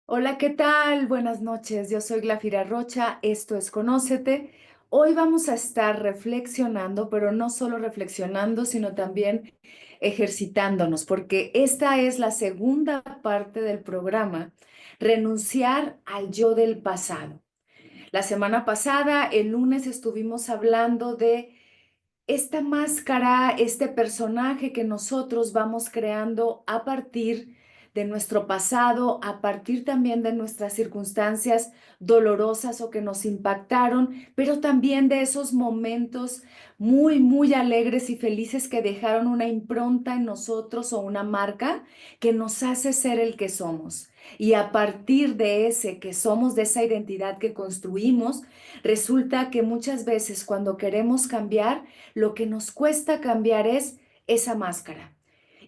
Hola, ¿qué tal? Buenas noches. Yo soy Glafira Rocha. Esto es Conócete. Hoy vamos a estar reflexionando, pero no solo reflexionando, sino también ejercitándonos, porque esta es la segunda parte del programa, renunciar al yo del pasado. La semana pasada, el lunes, estuvimos hablando de esta máscara, este personaje que nosotros vamos creando a partir de nuestro pasado, a partir también de nuestras circunstancias dolorosas o que nos impactaron, pero también de esos momentos muy alegres y felices que dejaron una impronta en nosotros o una marca que nos hace ser el que somos. Y a partir de ese que somos, de esa identidad que construimos, resulta que muchas veces cuando queremos cambiar, lo que nos cuesta cambiar es esa máscara.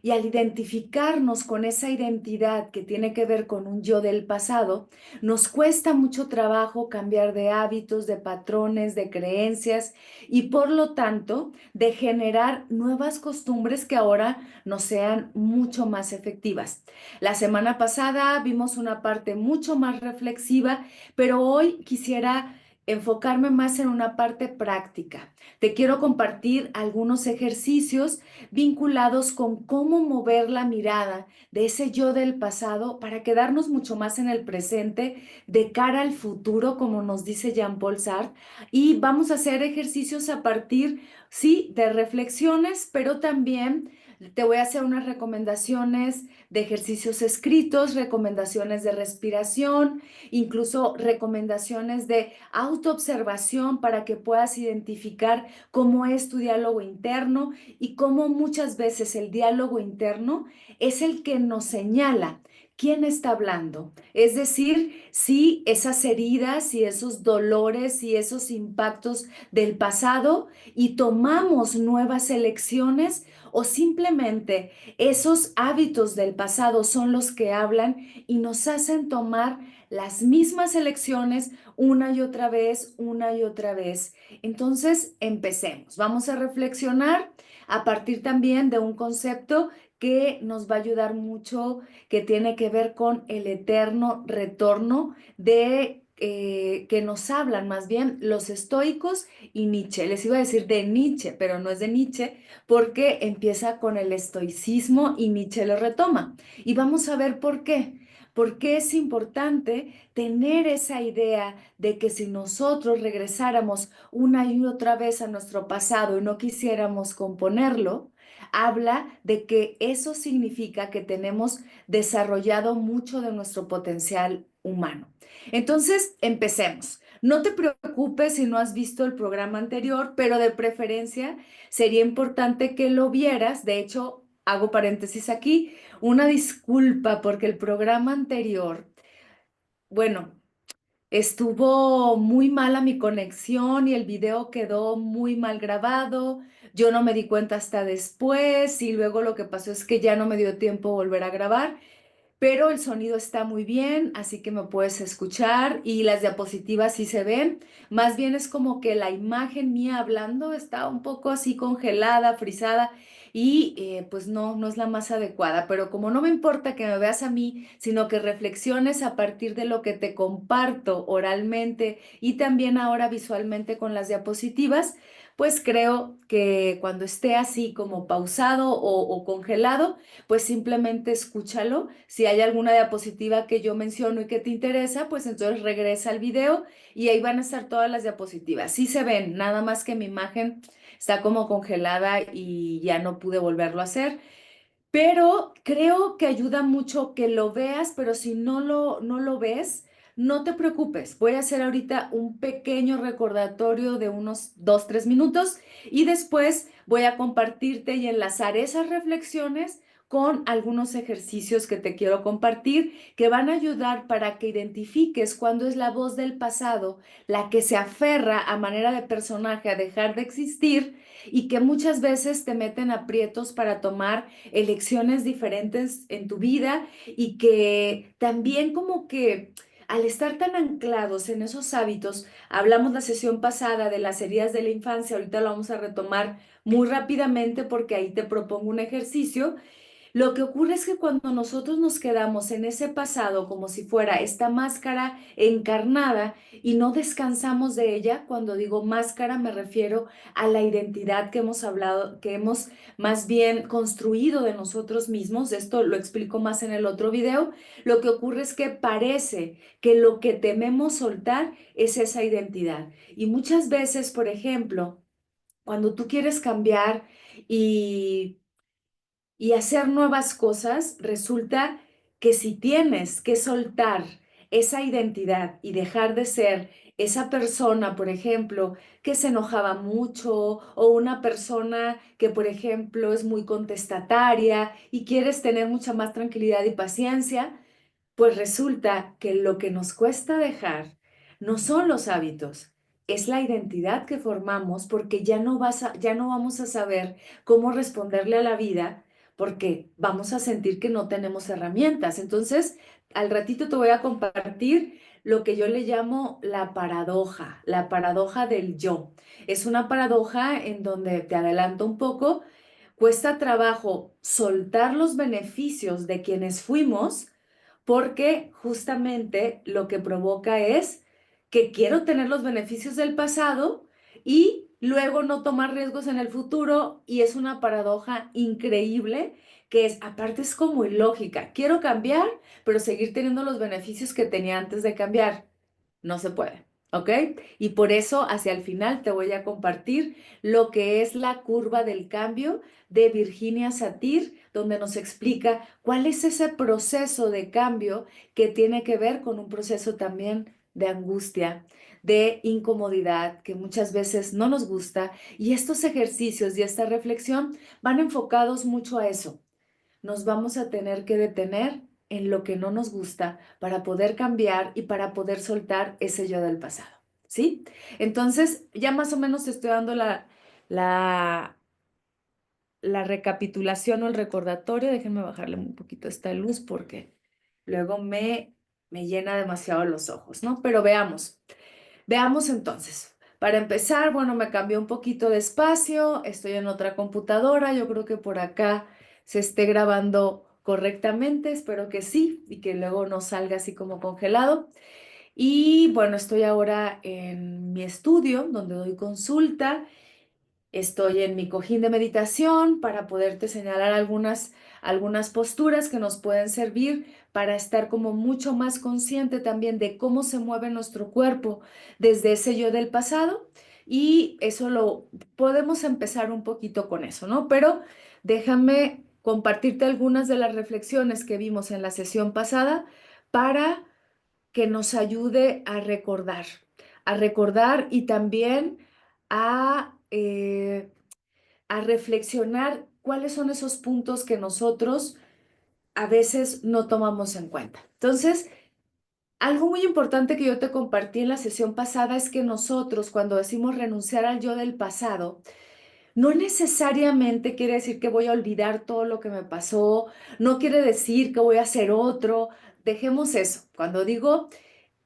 Y al identificarnos con esa identidad que tiene que ver con un yo del pasado, nos cuesta mucho trabajo cambiar de hábitos, de patrones, de creencias y por lo tanto de generar nuevas costumbres que ahora nos sean mucho más efectivas. La semana pasada vimos una parte mucho más reflexiva, pero hoy quisiera enfocarme más en una parte práctica. Te quiero compartir algunos ejercicios vinculados con cómo mover la mirada de ese yo del pasado para quedarnos mucho más en el presente de cara al futuro, como nos dice Jean-Paul Sartre. Y vamos a hacer ejercicios a partir, sí, de reflexiones, pero también te voy a hacer unas recomendaciones de ejercicios escritos, recomendaciones de respiración, incluso recomendaciones de autoobservación para que puedas identificar cómo es tu diálogo interno y cómo muchas veces el diálogo interno es el que nos señala quién está hablando. Es decir, si esas heridas y esos dolores y esos impactos del pasado y tomamos nuevas elecciones o simplemente esos hábitos del pasado son los que hablan y nos hacen tomar las mismas elecciones una y otra vez, una y otra vez. Entonces, empecemos. Vamos a reflexionar a partir también de un concepto que nos va a ayudar mucho, que tiene que ver con el eterno retorno de que nos hablan más bien los estoicos y Nietzsche. Les iba a decir de Nietzsche, pero no es de Nietzsche, porque empieza con el estoicismo y Nietzsche lo retoma. Y vamos a ver por qué. Porque es importante tener esa idea de que si nosotros regresáramos una y otra vez a nuestro pasado y no quisiéramos componerlo, habla de que eso significa que tenemos desarrollado mucho de nuestro potencial humano. Entonces, empecemos. No te preocupes si no has visto el programa anterior, pero de preferencia sería importante que lo vieras. De hecho, hago paréntesis aquí, una disculpa porque el programa anterior, bueno, estuvo muy mala mi conexión y el video quedó muy mal grabado. Yo no me di cuenta hasta después y luego lo que pasó es que ya no me dio tiempo volver a grabar, pero el sonido está muy bien, así que me puedes escuchar y las diapositivas sí se ven. Más bien es como que la imagen mía hablando está un poco así congelada, frisada y pues no es la más adecuada. Pero como no me importa que me veas a mí, sino que reflexiones a partir de lo que te comparto oralmente y también ahora visualmente con las diapositivas, pues creo que cuando esté así como pausado o congelado, pues simplemente escúchalo. Si hay alguna diapositiva que yo menciono y que te interesa, pues entonces regresa al video y ahí van a estar todas las diapositivas. Sí se ven, nada más que mi imagen está como congelada y ya no pude volverlo a hacer. Pero creo que ayuda mucho que lo veas, pero si no lo ves, no te preocupes. Voy a hacer ahorita un pequeño recordatorio de unos 2, 3 minutos y después voy a compartirte y enlazar esas reflexiones con algunos ejercicios que te quiero compartir que van a ayudar para que identifiques cuándo es la voz del pasado la que se aferra a manera de personaje a dejar de existir y que muchas veces te meten aprietos para tomar elecciones diferentes en tu vida y que también como que al estar tan anclados en esos hábitos, hablamos la sesión pasada de las heridas de la infancia, ahorita lo vamos a retomar muy rápidamente porque ahí te propongo un ejercicio, Lo que ocurre es que cuando nosotros nos quedamos en ese pasado como si fuera esta máscara encarnada y no descansamos de ella, cuando digo máscara me refiero a la identidad que hemos hablado, que hemos más bien construido de nosotros mismos. Esto lo explico más en el otro video. Lo que ocurre es que parece que lo que tememos soltar es esa identidad. Y muchas veces, por ejemplo, cuando tú quieres cambiar y hacer nuevas cosas, resulta que si tienes que soltar esa identidad y dejar de ser esa persona, por ejemplo, que se enojaba mucho o una persona que, por ejemplo, es muy contestataria y quieres tener mucha más tranquilidad y paciencia, pues resulta que lo que nos cuesta dejar no son los hábitos, es la identidad que formamos porque ya no vamos a saber cómo responderle a la vida porque vamos a sentir que no tenemos herramientas. Entonces, al ratito te voy a compartir lo que yo le llamo la paradoja del yo. Es una paradoja en donde, te adelanto un poco, cuesta trabajo soltar los beneficios de quienes fuimos porque justamente lo que provoca es que quiero tener los beneficios del pasado y luego no tomar riesgos en el futuro y es una paradoja increíble que es, aparte es como ilógica. Quiero cambiar, pero seguir teniendo los beneficios que tenía antes de cambiar. No se puede, ¿ok? Y por eso hacia el final te voy a compartir lo que es la curva del cambio de Virginia Satir, donde nos explica cuál es ese proceso de cambio que tiene que ver con un proceso también de angustia, de incomodidad, que muchas veces no nos gusta. Y estos ejercicios y esta reflexión van enfocados mucho a eso. Nos vamos a tener que detener en lo que no nos gusta para poder cambiar y para poder soltar ese yo del pasado, ¿sí? Entonces, ya más o menos te estoy dando la, la recapitulación o el recordatorio. Déjenme bajarle un poquito esta luz porque luego me llena demasiado los ojos, ¿no? Pero veamos. Veamos entonces. Para empezar, bueno, me cambié un poquito de espacio, estoy en otra computadora, yo creo que por acá se esté grabando correctamente, espero que sí, y que luego no salga así como congelado. Y bueno, estoy ahora en mi estudio donde doy consulta. Estoy en mi cojín de meditación para poderte señalar algunas posturas que nos pueden servir para estar como mucho más consciente también de cómo se mueve nuestro cuerpo desde ese yo del pasado. Y eso lo podemos empezar un poquito con eso, ¿no? Pero déjame compartirte algunas de las reflexiones que vimos en la sesión pasada para que nos ayude a recordar y también a reflexionar cuáles son esos puntos que nosotros a veces no tomamos en cuenta. Entonces, algo muy importante que yo te compartí en la sesión pasada es que nosotros, cuando decimos renunciar al yo del pasado, no necesariamente quiere decir que voy a olvidar todo lo que me pasó, no quiere decir que voy a hacer otro. Dejemos eso. Cuando digo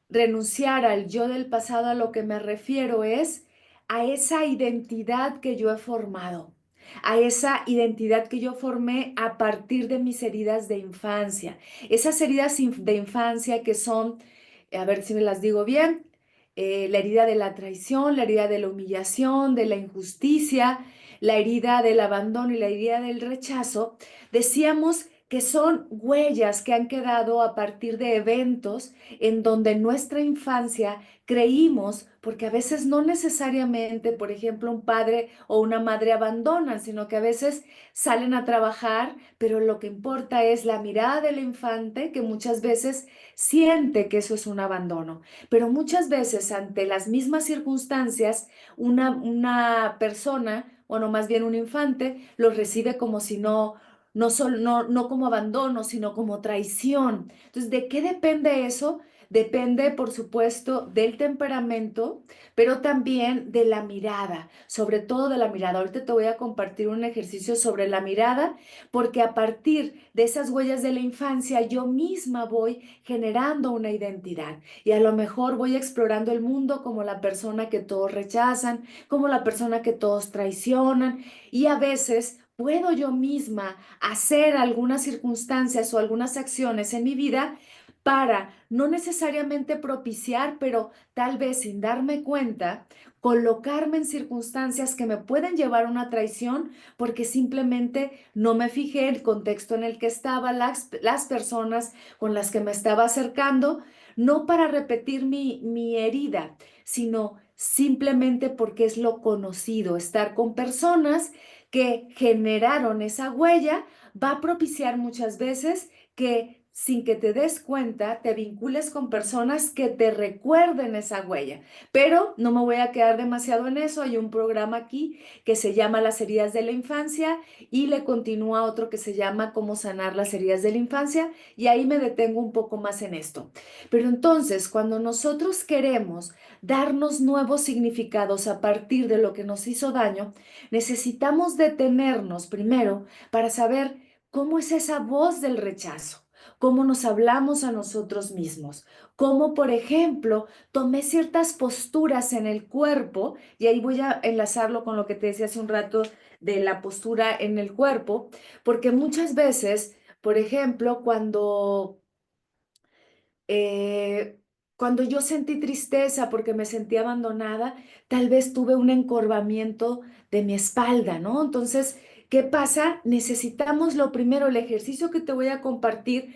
renunciar al yo del pasado, a lo que me refiero es a esa identidad que yo he formado, a esa identidad que yo formé a partir de mis heridas de infancia. Esas heridas de infancia que son, a ver si me las digo bien, la herida de la traición, la herida de la humillación, de la injusticia, la herida del abandono y la herida del rechazo. Decíamos que son huellas que han quedado a partir de eventos en donde en nuestra infancia creímos, porque a veces no necesariamente, por ejemplo, un padre o una madre abandonan, sino que a veces salen a trabajar, pero lo que importa es la mirada del infante que muchas veces siente que eso es un abandono. Pero muchas veces ante las mismas circunstancias, una persona, bueno, más bien un infante, lo recibe como si no como abandono, sino como traición. Entonces, ¿de qué depende eso? Depende, por supuesto, del temperamento, pero también de la mirada, sobre todo de la mirada. Ahorita te voy a compartir un ejercicio sobre la mirada, porque a partir de esas huellas de la infancia, yo misma voy generando una identidad y a lo mejor voy explorando el mundo como la persona que todos rechazan, como la persona que todos traicionan y a veces puedo yo misma hacer algunas circunstancias o algunas acciones en mi vida para no necesariamente propiciar, pero tal vez sin darme cuenta, colocarme en circunstancias que me pueden llevar a una traición porque simplemente no me fijé el contexto en el que estaba, las personas con las que me estaba acercando, no para repetir mi herida, sino simplemente porque es lo conocido, estar con personas que generaron esa huella, va a propiciar muchas veces que sin que te des cuenta, te vincules con personas que te recuerden esa huella. Pero no me voy a quedar demasiado en eso. Hay un programa aquí que se llama Las heridas de la infancia y le continúa otro que se llama Cómo sanar las heridas de la infancia y ahí me detengo un poco más en esto. Pero entonces, cuando nosotros queremos darnos nuevos significados a partir de lo que nos hizo daño, necesitamos detenernos primero para saber cómo es esa voz del rechazo, cómo nos hablamos a nosotros mismos, cómo, por ejemplo, tomé ciertas posturas en el cuerpo, y ahí voy a enlazarlo con lo que te decía hace un rato de la postura en el cuerpo, porque muchas veces, por ejemplo, eh, cuando yo sentí tristeza porque me sentí abandonada, tal vez tuve un encorvamiento de mi espalda, ¿no? Entonces, ¿qué pasa? Necesitamos lo primero, el ejercicio que te voy a compartir,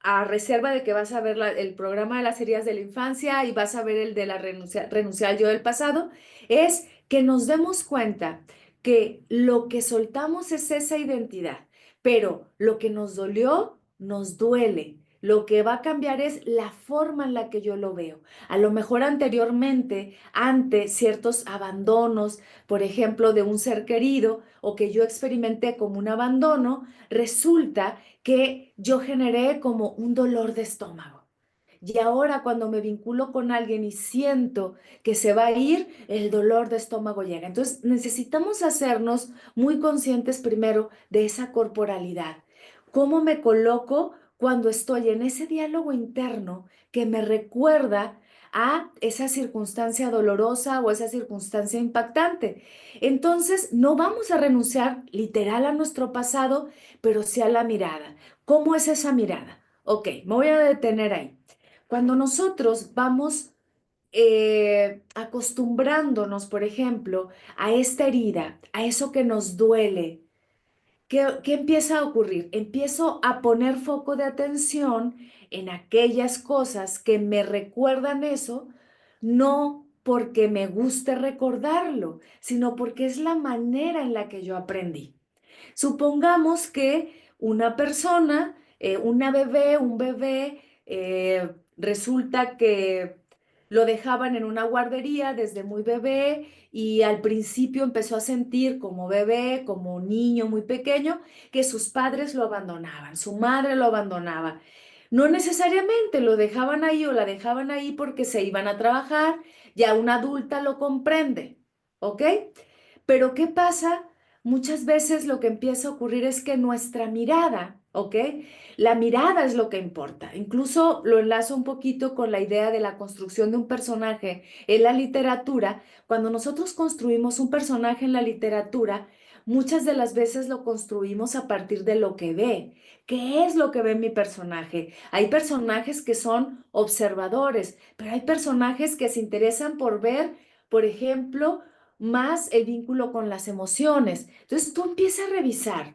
a reserva de que vas a ver el programa de las heridas de la infancia y vas a ver el de la renunciar al yo del pasado, es que nos demos cuenta que lo que soltamos es esa identidad, pero lo que nos dolió, nos duele. Lo que va a cambiar es la forma en la que yo lo veo. A lo mejor anteriormente, ante ciertos abandonos, por ejemplo, de un ser querido o que yo experimenté como un abandono, resulta que yo generé como un dolor de estómago. Y ahora cuando me vinculo con alguien y siento que se va a ir, el dolor de estómago llega. Entonces necesitamos hacernos muy conscientes primero de esa corporalidad. ¿Cómo me coloco cuando estoy en ese diálogo interno que me recuerda a esa circunstancia dolorosa o esa circunstancia impactante? Entonces no vamos a renunciar literal a nuestro pasado, pero sí a la mirada. ¿Cómo es esa mirada? Ok, me voy a detener ahí. Cuando nosotros vamos acostumbrándonos, por ejemplo, a esta herida, a eso que nos duele, ¿qué empieza a ocurrir? Empiezo a poner foco de atención en aquellas cosas que me recuerdan eso, no porque me guste recordarlo, sino porque es la manera en la que yo aprendí. Supongamos que una persona, una bebé, un bebé, resulta que lo dejaban en una guardería desde muy bebé y al principio empezó a sentir como bebé, como niño muy pequeño, que sus padres lo abandonaban, su madre lo abandonaba. No necesariamente lo dejaban ahí o la dejaban ahí porque se iban a trabajar, ya una adulta lo comprende, ¿ok? Pero ¿qué pasa? Muchas veces lo que empieza a ocurrir es que nuestra mirada, ¿ok? La mirada es lo que importa. Incluso lo enlazo un poquito con la idea de la construcción de un personaje en la literatura. Cuando nosotros construimos un personaje en la literatura, muchas de las veces lo construimos a partir de lo que ve. ¿Qué es lo que ve mi personaje? Hay personajes que son observadores, pero hay personajes que se interesan por ver, por ejemplo, más el vínculo con las emociones. Entonces tú empiezas a revisar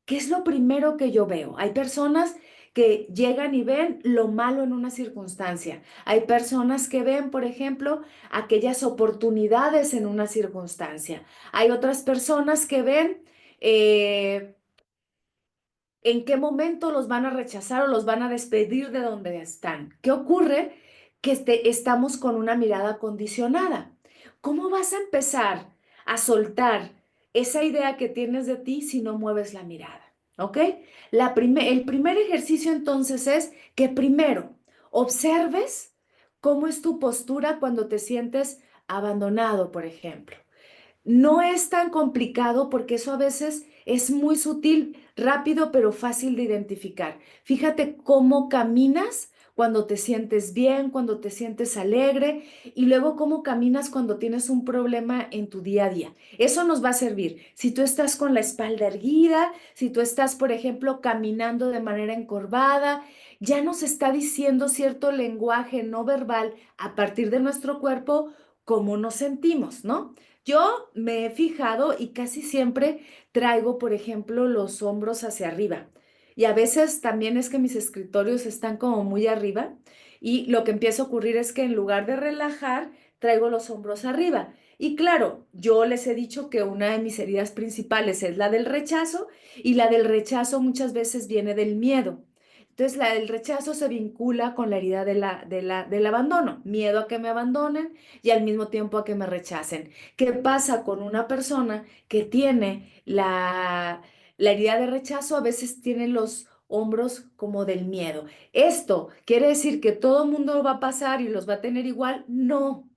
qué es lo primero que yo veo. Hay personas que llegan y ven lo malo en una circunstancia. Hay personas que ven, por ejemplo, aquellas oportunidades en una circunstancia. Hay otras personas que ven en qué momento los van a rechazar o los van a despedir de donde están. ¿Qué ocurre? Que estamos con una mirada condicionada. ¿Cómo vas a empezar a soltar esa idea que tienes de ti si no mueves la mirada? ¿Ok? El primer ejercicio entonces es que primero observes cómo es tu postura cuando te sientes abandonado, por ejemplo. No es tan complicado porque eso a veces es muy sutil, rápido, pero fácil de identificar. Fíjate cómo caminas cuando te sientes bien, cuando te sientes alegre y luego cómo caminas cuando tienes un problema en tu día a día. Eso nos va a servir. Si tú estás con la espalda erguida, si tú estás, por ejemplo, caminando de manera encorvada, ya nos está diciendo cierto lenguaje no verbal a partir de nuestro cuerpo cómo nos sentimos, ¿no? Yo me he fijado y casi siempre traigo, por ejemplo, los hombros hacia arriba. Y a veces también es que mis escritorios están como muy arriba y lo que empieza a ocurrir es que en lugar de relajar, traigo los hombros arriba. Y claro, yo les he dicho que una de mis heridas principales es la del rechazo y la del rechazo muchas veces viene del miedo. Entonces, la del rechazo se vincula con la herida del abandono, miedo a que me abandonen y al mismo tiempo a que me rechacen. ¿Qué pasa con una persona que tiene la herida de rechazo? A veces tiene los hombros como del miedo. ¿Esto quiere decir que todo mundo va a pasar y los va a tener igual? No.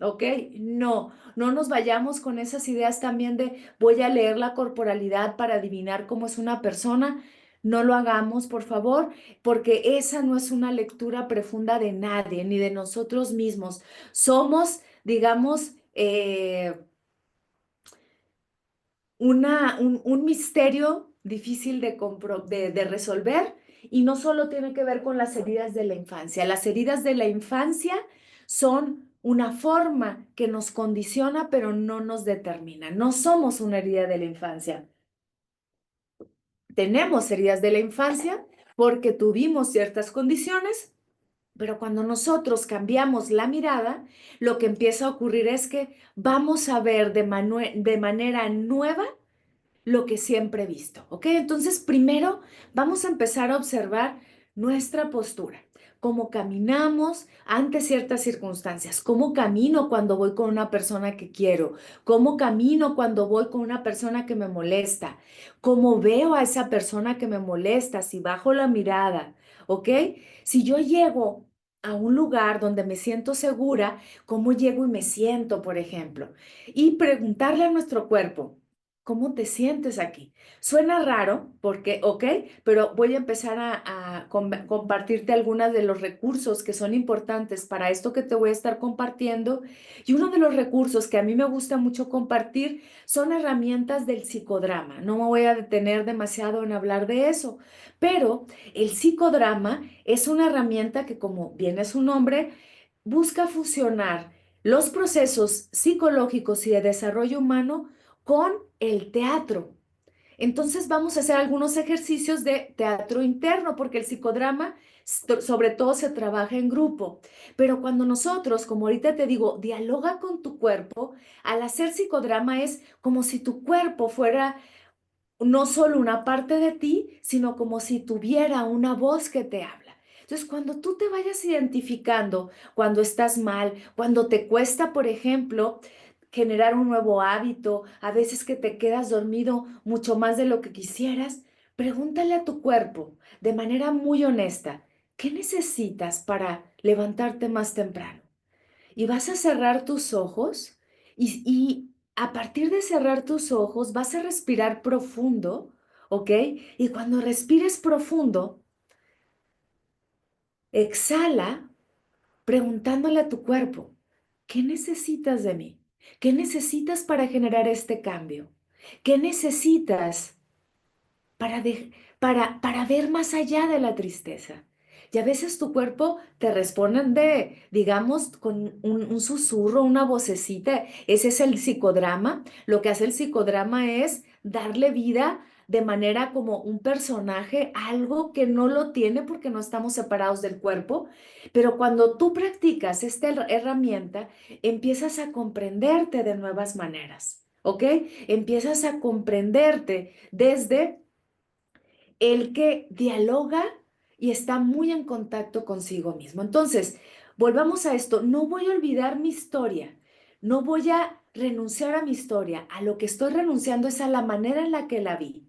¿Ok? No, no nos vayamos con esas ideas también de voy a leer la corporalidad para adivinar cómo es una persona. No lo hagamos, por favor, porque esa no es una lectura profunda de nadie, ni de nosotros mismos. Somos, digamos, un misterio difícil de resolver y no solo tiene que ver con las heridas de la infancia. Las heridas de la infancia son una forma que nos condiciona, pero no nos determina. No somos una herida de la infancia. Tenemos heridas de la infancia porque tuvimos ciertas condiciones, pero cuando nosotros cambiamos la mirada, lo que empieza a ocurrir es que vamos a ver de manera nueva lo que siempre he visto, ¿ok? Entonces, primero vamos a empezar a observar nuestra postura, cómo caminamos ante ciertas circunstancias, cómo camino cuando voy con una persona que quiero, cómo camino cuando voy con una persona que me molesta, cómo veo a esa persona que me molesta, si bajo la mirada, ¿ok? Si yo llego a un lugar donde me siento segura, cómo llego y me siento, por ejemplo, y preguntarle a nuestro cuerpo, ¿cómo te sientes aquí? Suena raro porque, ok, pero voy a empezar a compartirte algunos de los recursos que son importantes para esto que te voy a estar compartiendo. Y uno de los recursos que a mí me gusta mucho compartir son herramientas del psicodrama. No me voy a detener demasiado en hablar de eso, pero el psicodrama es una herramienta que, como viene su nombre, busca fusionar los procesos psicológicos y de desarrollo humano con el teatro. Entonces vamos a hacer algunos ejercicios de teatro interno, porque el psicodrama sobre todo se trabaja en grupo. Pero cuando nosotros, como ahorita te digo, dialoga con tu cuerpo, al hacer psicodrama es como si tu cuerpo fuera no solo una parte de ti, sino como si tuviera una voz que te habla. Entonces, cuando tú te vayas identificando, cuando estás mal, cuando te cuesta, por ejemplo, generar un nuevo hábito, a veces que te quedas dormido mucho más de lo que quisieras, pregúntale a tu cuerpo de manera muy honesta, ¿qué necesitas para levantarte más temprano? Y vas a cerrar tus ojos y a partir de cerrar tus ojos vas a respirar profundo, ¿ok? Y cuando respires profundo, exhala preguntándole a tu cuerpo, ¿qué necesitas de mí? ¿Qué necesitas para generar este cambio? ¿Qué necesitas para, para ver más allá de la tristeza? Y a veces tu cuerpo te responde digamos, con un susurro, una vocecita. Ese es el psicodrama. Lo que hace el psicodrama es darle vida de manera como un personaje, algo que no lo tiene porque no estamos separados del cuerpo. Pero cuando tú practicas esta herramienta, empiezas a comprenderte de nuevas maneras, ¿ok? Empiezas a comprenderte desde el que dialoga y está muy en contacto consigo mismo. Entonces, volvamos a esto, no voy a olvidar mi historia, no voy a renunciar a mi historia, a lo que estoy renunciando es a la manera en la que la vi.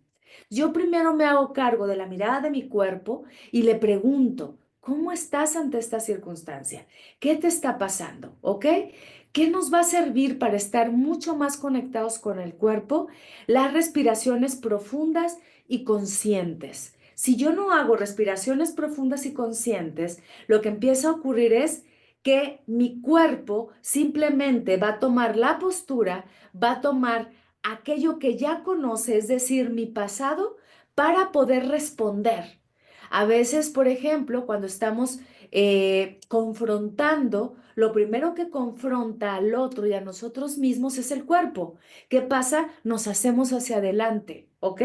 Yo primero me hago cargo de la mirada de mi cuerpo y le pregunto, ¿cómo estás ante esta circunstancia? ¿Qué te está pasando? ¿Ok? ¿Qué nos va a servir para estar mucho más conectados con el cuerpo? Las respiraciones profundas y conscientes. Si yo no hago respiraciones profundas y conscientes, lo que empieza a ocurrir es que mi cuerpo simplemente va a tomar la postura, va a tomar aquello que ya conoce, es decir, mi pasado, para poder responder. A veces, por ejemplo, cuando estamos confrontando, lo primero que confronta al otro y a nosotros mismos es el cuerpo. ¿Qué pasa? Nos hacemos hacia adelante, ¿ok?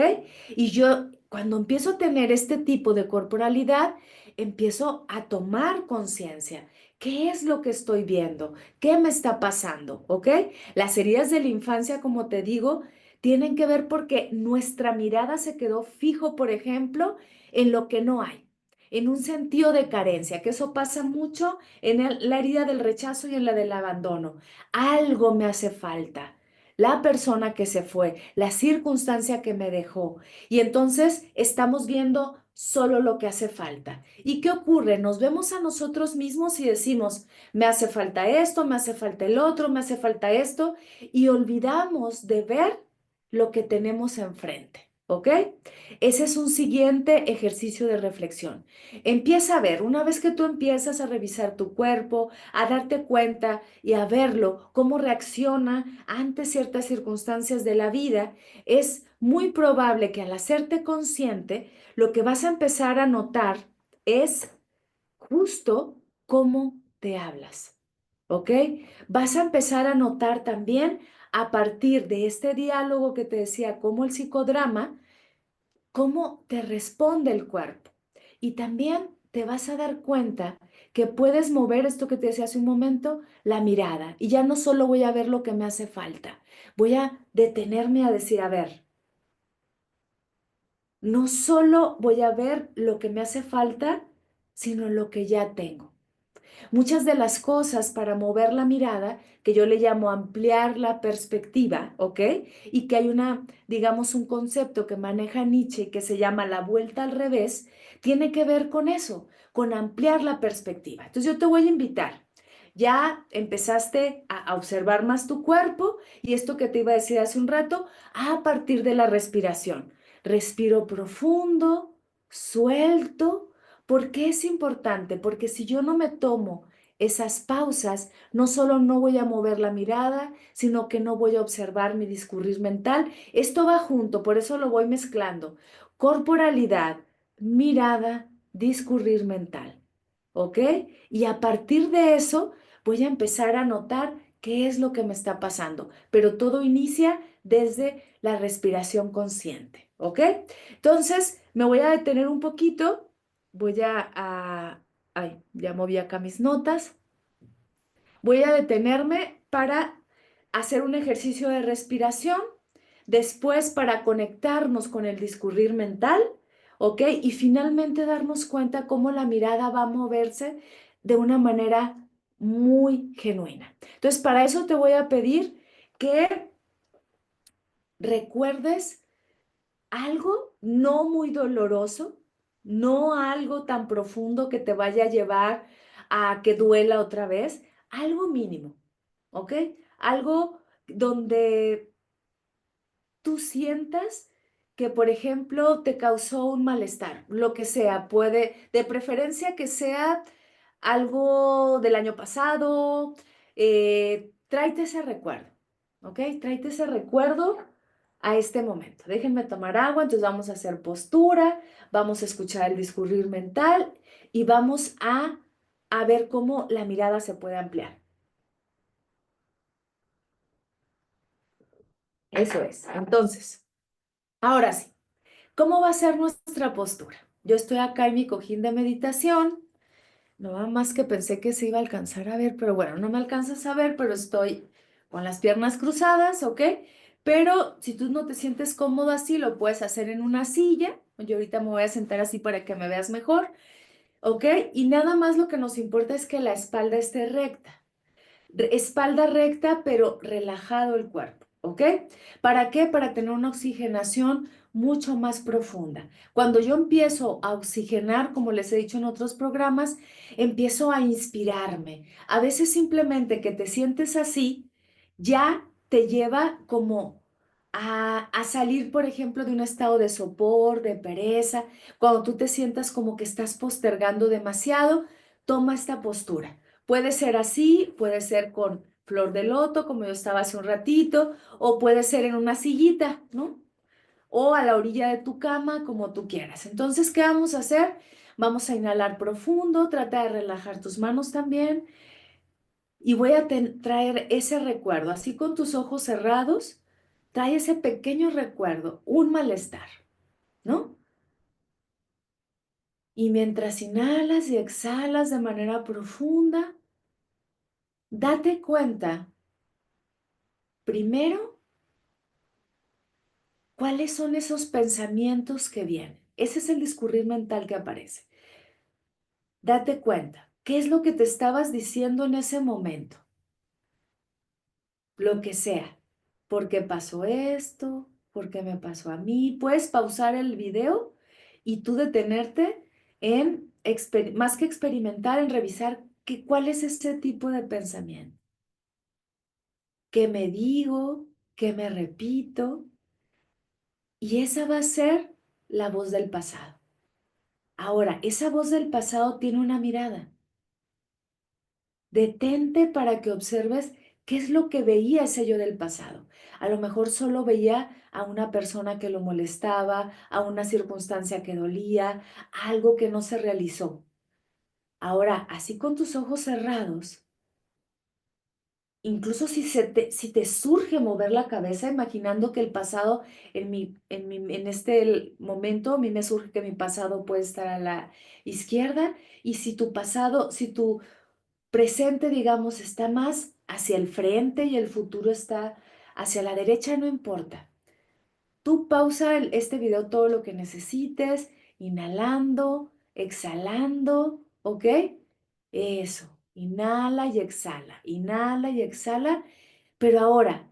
Y yo, cuando empiezo a tener este tipo de corporalidad, empiezo a tomar conciencia. ¿Qué es lo que estoy viendo? ¿Qué me está pasando? ¿Ok? Las heridas de la infancia, como te digo, tienen que ver porque nuestra mirada se quedó fijo, por ejemplo, en lo que no hay, en un sentido de carencia, que eso pasa mucho en la herida del rechazo y en la del abandono. Algo me hace falta. La persona que se fue, la circunstancia que me dejó. Y entonces estamos viendo solo lo que hace falta. ¿Y qué ocurre? Nos vemos a nosotros mismos y decimos, me hace falta esto, me hace falta el otro, me hace falta esto, y olvidamos de ver lo que tenemos enfrente. ¿Ok? Ese es un siguiente ejercicio de reflexión. Empieza a ver, una vez que tú empiezas a revisar tu cuerpo, a darte cuenta y a verlo, cómo reacciona ante ciertas circunstancias de la vida, es muy probable que al hacerte consciente, lo que vas a empezar a notar es justo cómo te hablas. ¿Ok? Vas a empezar a notar también a partir de este diálogo que te decía, como el psicodrama, cómo te responde el cuerpo. Y también te vas a dar cuenta que puedes mover esto que te decía hace un momento, la mirada. Y ya no solo voy a ver lo que me hace falta, voy a detenerme a decir, a ver, no solo voy a ver lo que me hace falta, sino lo que ya tengo. Muchas de las cosas para mover la mirada, que yo le llamo ampliar la perspectiva, ¿ok? Y que hay digamos, un concepto que maneja Nietzsche que se llama la vuelta al revés, tiene que ver con eso, con ampliar la perspectiva. Entonces yo te voy a invitar. Ya empezaste a observar más tu cuerpo y esto que te iba a decir hace un rato, a partir de la respiración. Respiro profundo, suelto. ¿Por qué es importante? Porque si yo no me tomo esas pausas, no solo no voy a mover la mirada, sino que no voy a observar mi discurrir mental. Esto va junto, por eso lo voy mezclando. Corporalidad, mirada, discurrir mental. ¿Ok? Y a partir de eso voy a empezar a notar qué es lo que me está pasando. Pero todo inicia desde la respiración consciente. ¿Ok? Entonces, me voy a detener un poquito. Voy ay, ya moví acá mis notas. Voy a detenerme para hacer un ejercicio de respiración, después para conectarnos con el discurrir mental, ¿ok? Y finalmente darnos cuenta cómo la mirada va a moverse de una manera muy genuina. Entonces, para eso te voy a pedir que recuerdes algo no muy doloroso, no algo tan profundo que te vaya a llevar a que duela otra vez, algo mínimo, ¿ok? Algo donde tú sientas que, por ejemplo, te causó un malestar, lo que sea, puede, de preferencia que sea algo del año pasado, tráete ese recuerdo, ¿ok? Tráete ese recuerdo a este momento. Déjenme tomar agua, entonces vamos a hacer postura, vamos a escuchar el discurrir mental y vamos a ver cómo la mirada se puede ampliar. Eso es. Entonces, ahora sí, ¿cómo va a ser nuestra postura? Yo estoy acá en mi cojín de meditación. No, nada más que pensé que se iba a alcanzar a ver, pero bueno, no me alcanzas a ver, pero estoy con las piernas cruzadas, ¿ok? Pero si tú no te sientes cómodo así, lo puedes hacer en una silla. Yo ahorita me voy a sentar así para que me veas mejor, ¿ok? Y nada más lo que nos importa es que la espalda esté recta. Espalda recta, pero relajado el cuerpo, ¿ok? ¿Para qué? Para tener una oxigenación mucho más profunda. Cuando yo empiezo a oxigenar, como les he dicho en otros programas, empiezo a inspirarme. A veces simplemente que te sientes así, ya te lleva como a salir, por ejemplo, de un estado de sopor, de pereza. Cuando tú te sientas como que estás postergando demasiado, toma esta postura. Puede ser así, puede ser con flor de loto, como yo estaba hace un ratito, o puede ser en una sillita, ¿no? O a la orilla de tu cama, como tú quieras. Entonces, ¿qué vamos a hacer? Vamos a inhalar profundo, trata de relajar tus manos también y voy a traer ese recuerdo, así con tus ojos cerrados, trae ese pequeño recuerdo, un malestar, ¿no? Y mientras inhalas y exhalas de manera profunda, date cuenta, primero, cuáles son esos pensamientos que vienen. Ese es el discurrir mental que aparece. Date cuenta, ¿qué es lo que te estabas diciendo en ese momento? Lo que sea. ¿Por qué pasó esto? ¿Por qué me pasó a mí? Puedes pausar el video y tú detenerte en, más que experimentar, en revisar cuál es ese tipo de pensamiento. ¿Qué me digo? ¿Qué me repito? Y esa va a ser la voz del pasado. Ahora, esa voz del pasado tiene una mirada. Detente para que observes qué es lo que veía ese yo del pasado. A lo mejor solo veía a una persona que lo molestaba, a una circunstancia que dolía, algo que no se realizó. Ahora, así con tus ojos cerrados, incluso si te surge mover la cabeza imaginando que el pasado, en este momento, a mí me surge que mi pasado puede estar a la izquierda y si tu pasado, si tu presente, digamos, está más hacia el frente y el futuro está hacia la derecha, no importa. Tú pausa este video todo lo que necesites, inhalando, exhalando, ¿ok? Eso, inhala y exhala, pero ahora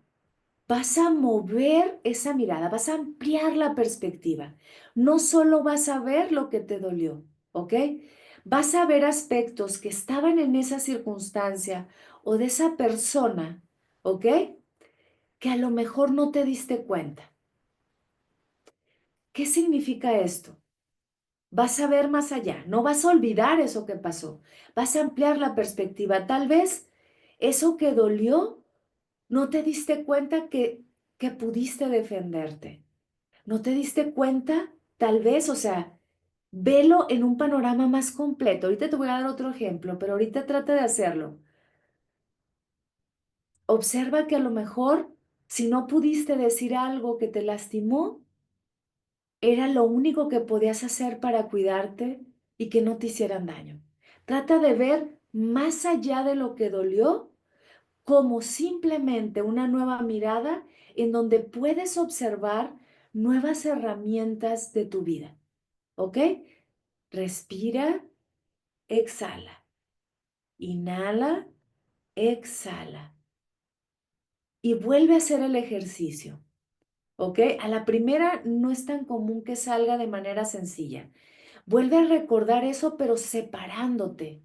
vas a mover esa mirada, vas a ampliar la perspectiva. No solo vas a ver lo que te dolió, ¿ok? Vas a ver aspectos que estaban en esa circunstancia o de esa persona, ¿ok? Que a lo mejor no te diste cuenta. ¿Qué significa esto? Vas a ver más allá, no vas a olvidar eso que pasó, vas a ampliar la perspectiva. Tal vez eso que dolió, no te diste cuenta que pudiste defenderte. ¿No te diste cuenta? Tal vez, o sea, velo en un panorama más completo. Ahorita te voy a dar otro ejemplo, pero ahorita trata de hacerlo. Observa que a lo mejor, si no pudiste decir algo que te lastimó, era lo único que podías hacer para cuidarte y que no te hicieran daño. Trata de ver más allá de lo que dolió como simplemente una nueva mirada en donde puedes observar nuevas herramientas de tu vida. ¿Ok? Respira, exhala. Inhala, exhala. Y vuelve a hacer el ejercicio. ¿Ok? A la primera no es tan común que salga de manera sencilla. Vuelve a recordar eso, pero separándote,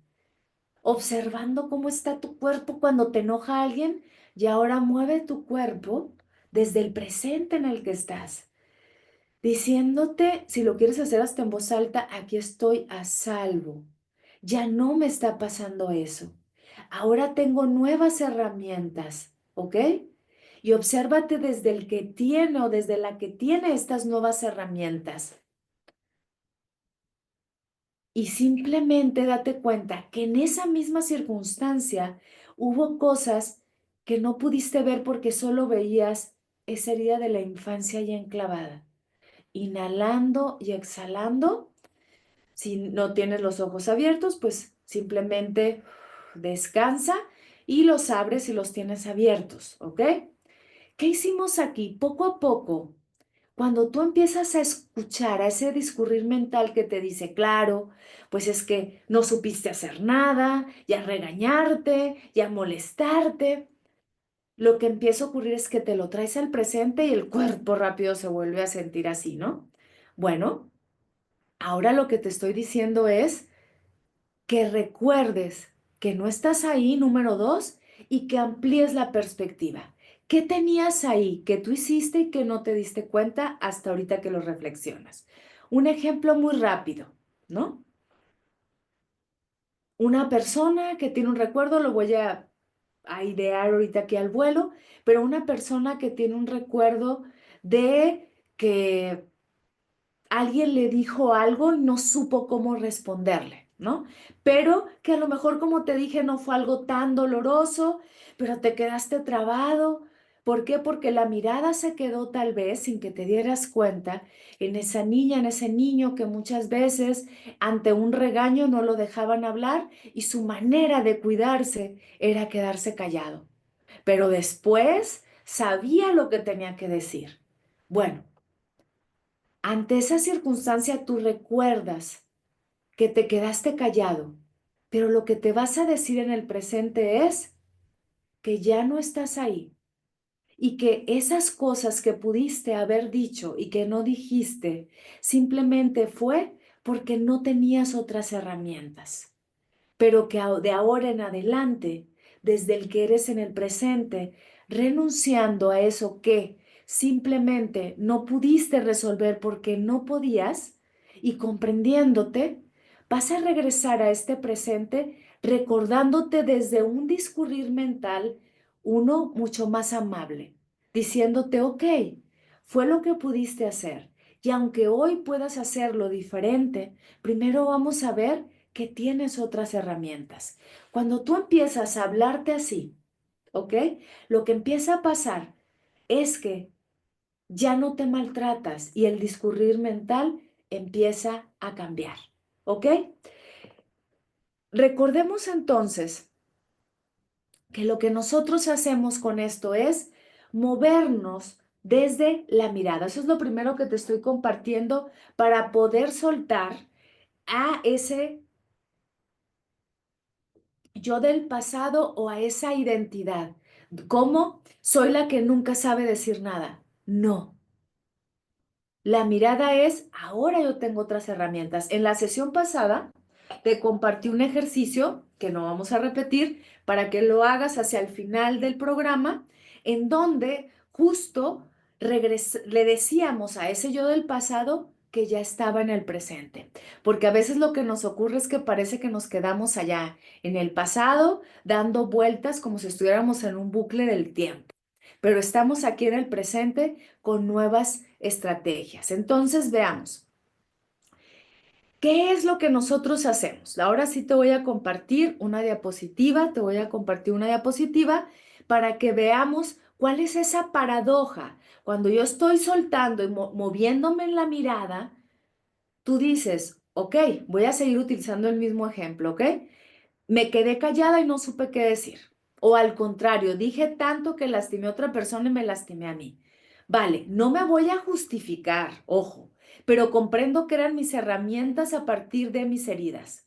observando cómo está tu cuerpo cuando te enoja alguien y ahora mueve tu cuerpo desde el presente en el que estás, diciéndote, si lo quieres hacer hasta en voz alta, aquí estoy a salvo. Ya no me está pasando eso. Ahora tengo nuevas herramientas, ¿ok? Y obsérvate desde el que tiene o desde la que tiene estas nuevas herramientas. Y simplemente date cuenta que en esa misma circunstancia hubo cosas que no pudiste ver porque solo veías esa herida de la infancia ya enclavada. Inhalando y exhalando. Si no tienes los ojos abiertos, pues simplemente descansa y los abres y los tienes abiertos, ¿ok? ¿Qué hicimos aquí? Poco a poco, cuando tú empiezas a escuchar a ese discurrir mental que te dice, claro, pues es que no supiste hacer nada, y a regañarte, y a molestarte, lo que empieza a ocurrir es que te lo traes al presente y el cuerpo rápido se vuelve a sentir así, ¿no? Bueno, ahora lo que te estoy diciendo es que recuerdes que no estás ahí, número dos, y que amplíes la perspectiva, ¿Qué tenías ahí que tú hiciste y que no te diste cuenta hasta ahorita que lo reflexionas? Un ejemplo muy rápido, ¿no? Una persona que tiene un recuerdo, lo voy a idear ahorita aquí al vuelo, pero una persona que tiene un recuerdo de que alguien le dijo algo y no supo cómo responderle, ¿no? Pero que a lo mejor, como te dije, no fue algo tan doloroso, pero te quedaste trabado. ¿Por qué? Porque la mirada se quedó tal vez sin que te dieras cuenta en esa niña, en ese niño que muchas veces ante un regaño no lo dejaban hablar y su manera de cuidarse era quedarse callado. Pero después sabía lo que tenía que decir. Bueno, ante esa circunstancia tú recuerdas que te quedaste callado, pero lo que te vas a decir en el presente es que ya no estás ahí y que esas cosas que pudiste haber dicho y que no dijiste simplemente fue porque no tenías otras herramientas, pero que de ahora en adelante, desde el que eres en el presente, renunciando a eso que simplemente no pudiste resolver porque no podías y comprendiéndote, vas a regresar a este presente recordándote desde un discurrir mental, uno mucho más amable, diciéndote, ok, fue lo que pudiste hacer. Y aunque hoy puedas hacerlo diferente, primero vamos a ver que tienes otras herramientas. Cuando tú empiezas a hablarte así, ¿ok? Lo que empieza a pasar es que ya no te maltratas y el discurrir mental empieza a cambiar, ¿ok? Recordemos entonces que lo que nosotros hacemos con esto es movernos desde la mirada. Eso es lo primero que te estoy compartiendo para poder soltar a ese yo del pasado o a esa identidad. ¿Cómo? Soy la que nunca sabe decir nada. No. La mirada es, ahora yo tengo otras herramientas. En la sesión pasada te compartí un ejercicio que no vamos a repetir para que lo hagas hacia el final del programa, en donde justo le decíamos a ese yo del pasado que ya estaba en el presente. Porque a veces lo que nos ocurre es que parece que nos quedamos allá en el pasado dando vueltas como si estuviéramos en un bucle del tiempo. Pero estamos aquí en el presente con nuevas estrategias. Entonces, veamos, ¿qué es lo que nosotros hacemos? Ahora sí te voy a compartir una diapositiva, te voy a compartir una diapositiva para que veamos cuál es esa paradoja. Cuando yo estoy soltando y moviéndome en la mirada, tú dices, ok, voy a seguir utilizando el mismo ejemplo, ¿ok? Me quedé callada y no supe qué decir. O al contrario, dije tanto que lastimé a otra persona y me lastimé a mí. Vale, no me voy a justificar, ojo, pero comprendo que eran mis herramientas a partir de mis heridas.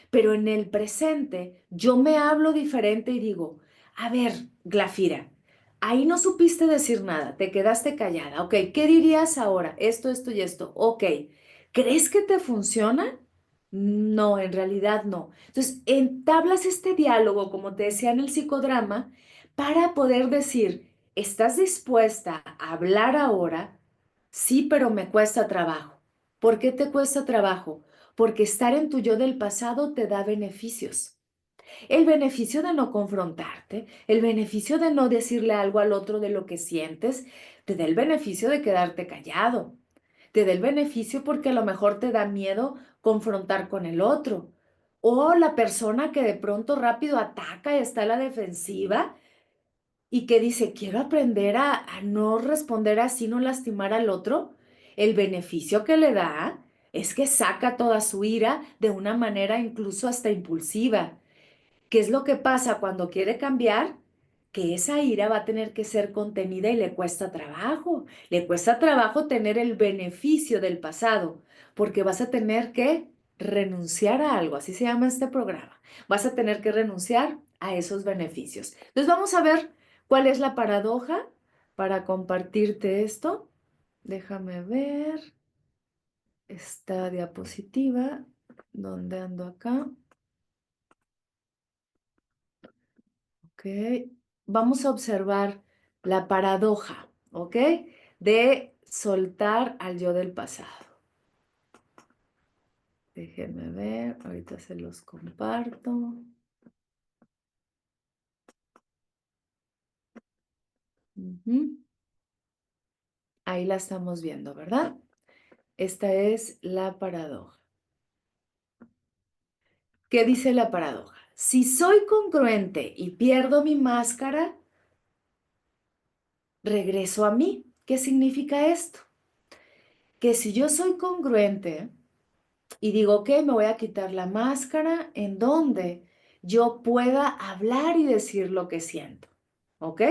Pero en el presente yo me hablo diferente y digo, a ver, Glafira, ahí no supiste decir nada, te quedaste callada. Ok, ¿qué dirías ahora? Esto y esto. Ok, ¿crees que te funciona? No, en realidad no. Entonces, entablas este diálogo, como te decía en el psicodrama, para poder decir, ¿estás dispuesta a hablar ahora? Sí, pero me cuesta trabajo. ¿Por qué te cuesta trabajo? Porque estar en tu yo del pasado te da beneficios. El beneficio de no confrontarte, el beneficio de no decirle algo al otro de lo que sientes, te da el beneficio de quedarte callado. Te da el beneficio porque a lo mejor te da miedo confrontar con el otro. O la persona que de pronto rápido ataca y está a la defensiva y que dice, quiero aprender a no responder así, no lastimar al otro, el beneficio que le da es que saca toda su ira de una manera incluso hasta impulsiva. ¿Qué es lo que pasa cuando quiere cambiar? Que esa ira va a tener que ser contenida y le cuesta trabajo. Le cuesta trabajo tener el beneficio del pasado, porque vas a tener que renunciar a algo, así se llama este programa. Vas a tener que renunciar a esos beneficios. Entonces vamos a ver cuál es la paradoja para compartirte esto. Déjame ver esta diapositiva. ¿Dónde ando acá? Ok, vamos a observar. La paradoja, ¿ok? De soltar al yo del pasado. Déjenme ver, ahorita se los comparto. Ujú. Ahí la estamos viendo, ¿verdad? Esta es la paradoja. ¿Qué dice la paradoja? Si soy congruente y pierdo mi máscara, regreso a mí. ¿Qué significa esto? Que si yo soy congruente y digo que me voy a quitar la máscara en donde yo pueda hablar y decir lo que siento, ¿ok?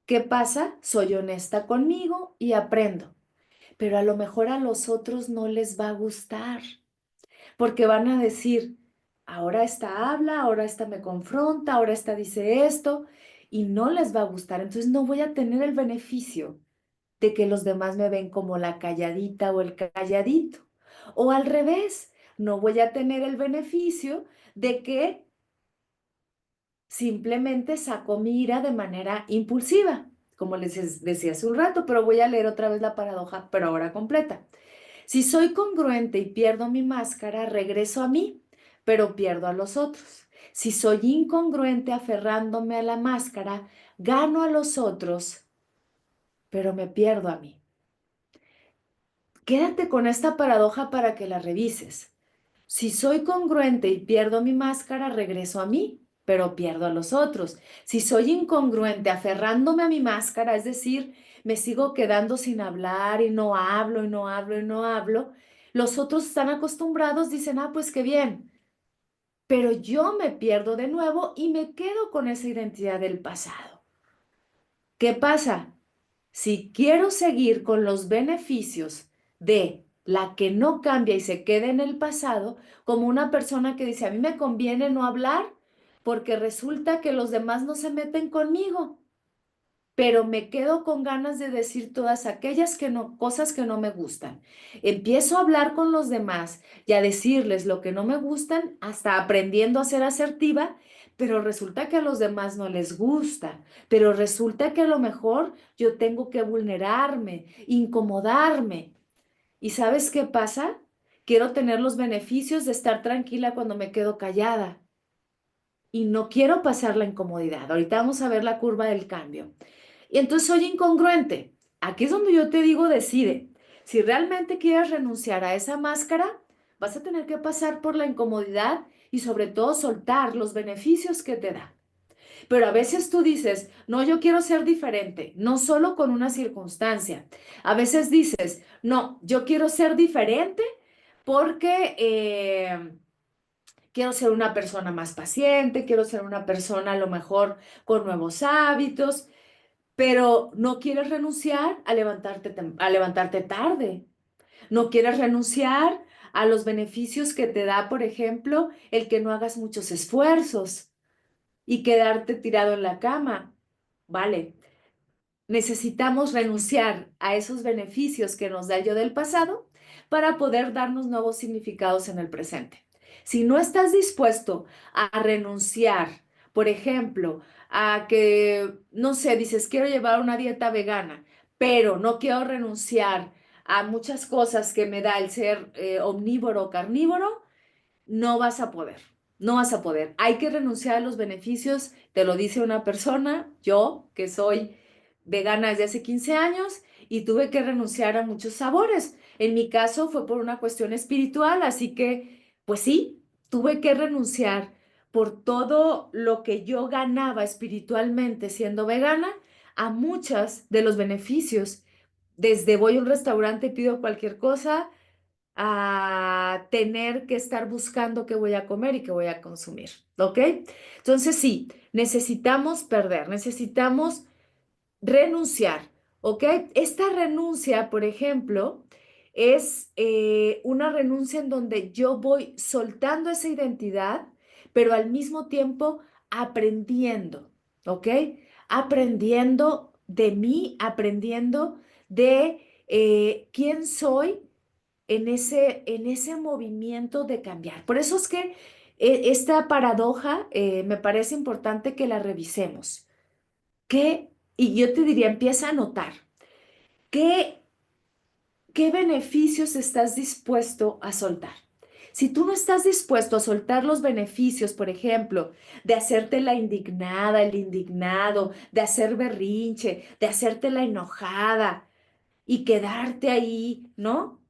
¿Qué pasa? Soy honesta conmigo y aprendo, pero a lo mejor a los otros no les va a gustar, porque van a decir, ahora esta habla, ahora esta me confronta, ahora esta dice esto, y no les va a gustar, entonces no voy a tener el beneficio de que los demás me ven como la calladita o el calladito. O al revés, no voy a tener el beneficio de que simplemente saco mi ira de manera impulsiva, como les decía hace un rato, pero voy a leer otra vez la paradoja, pero ahora completa. Si soy congruente y pierdo mi máscara, regreso a mí, pero pierdo a los otros. Si soy incongruente aferrándome a la máscara, gano a los otros, pero me pierdo a mí. Quédate con esta paradoja para que la revises. Si soy congruente y pierdo mi máscara, regreso a mí, pero pierdo a los otros. Si soy incongruente aferrándome a mi máscara, es decir, me sigo quedando sin hablar y no hablo y no hablo y no hablo, los otros están acostumbrados, dicen, ah, pues qué bien, pero yo me pierdo de nuevo y me quedo con esa identidad del pasado. ¿Qué pasa? Si quiero seguir con los beneficios de la que no cambia y se queda en el pasado, como una persona que dice, a mí me conviene no hablar porque resulta que los demás no se meten conmigo, pero me quedo con ganas de decir todas aquellas cosas que no me gustan. Empiezo a hablar con los demás y a decirles lo que no me gustan, hasta aprendiendo a ser asertiva, pero resulta que a los demás no les gusta, pero resulta que a lo mejor yo tengo que vulnerarme, incomodarme. ¿Y sabes qué pasa? Quiero tener los beneficios de estar tranquila cuando me quedo callada y no quiero pasar la incomodidad. Ahorita vamos a ver la curva del cambio. Y entonces soy incongruente. Aquí es donde yo te digo, decide. Si realmente quieres renunciar a esa máscara, vas a tener que pasar por la incomodidad y sobre todo soltar los beneficios que te da. Pero a veces tú dices, no, yo quiero ser diferente, no solo con una circunstancia. A veces dices, no, yo quiero ser diferente porque quiero ser una persona más paciente, quiero ser una persona a lo mejor con nuevos hábitos, pero no quieres renunciar a levantarte tarde. No quieres renunciar a los beneficios que te da, por ejemplo, el que no hagas muchos esfuerzos y quedarte tirado en la cama. Vale, necesitamos renunciar a esos beneficios que nos da el yo del pasado para poder darnos nuevos significados en el presente. Si no estás dispuesto a renunciar, por ejemplo, a que, no sé, dices, quiero llevar una dieta vegana, pero no quiero renunciar a muchas cosas que me da el ser omnívoro o carnívoro, no vas a poder, no vas a poder. Hay que renunciar a los beneficios, te lo dice una persona, yo que soy vegana desde hace 15 años y tuve que renunciar a muchos sabores. En mi caso fue por una cuestión espiritual, así que, pues sí, tuve que renunciar por todo lo que yo ganaba espiritualmente siendo vegana a muchos de los beneficios. Desde voy a un restaurante y pido cualquier cosa, a tener que estar buscando qué voy a comer y qué voy a consumir, ¿ok? Entonces sí, necesitamos perder, necesitamos renunciar, ¿ok? Esta renuncia, por ejemplo, es una renuncia en donde yo voy soltando esa identidad, pero al mismo tiempo aprendiendo, ¿ok? Aprendiendo de mí, aprendiendo de quién soy en ese movimiento de cambiar. Por eso es que esta paradoja me parece importante que la revisemos. ¿Qué? Y yo te diría, empieza a notar qué, qué beneficios estás dispuesto a soltar. Si tú no estás dispuesto a soltar los beneficios, por ejemplo, de hacerte la indignada, el indignado, de hacer berrinche, de hacerte la enojada y quedarte ahí, ¿no?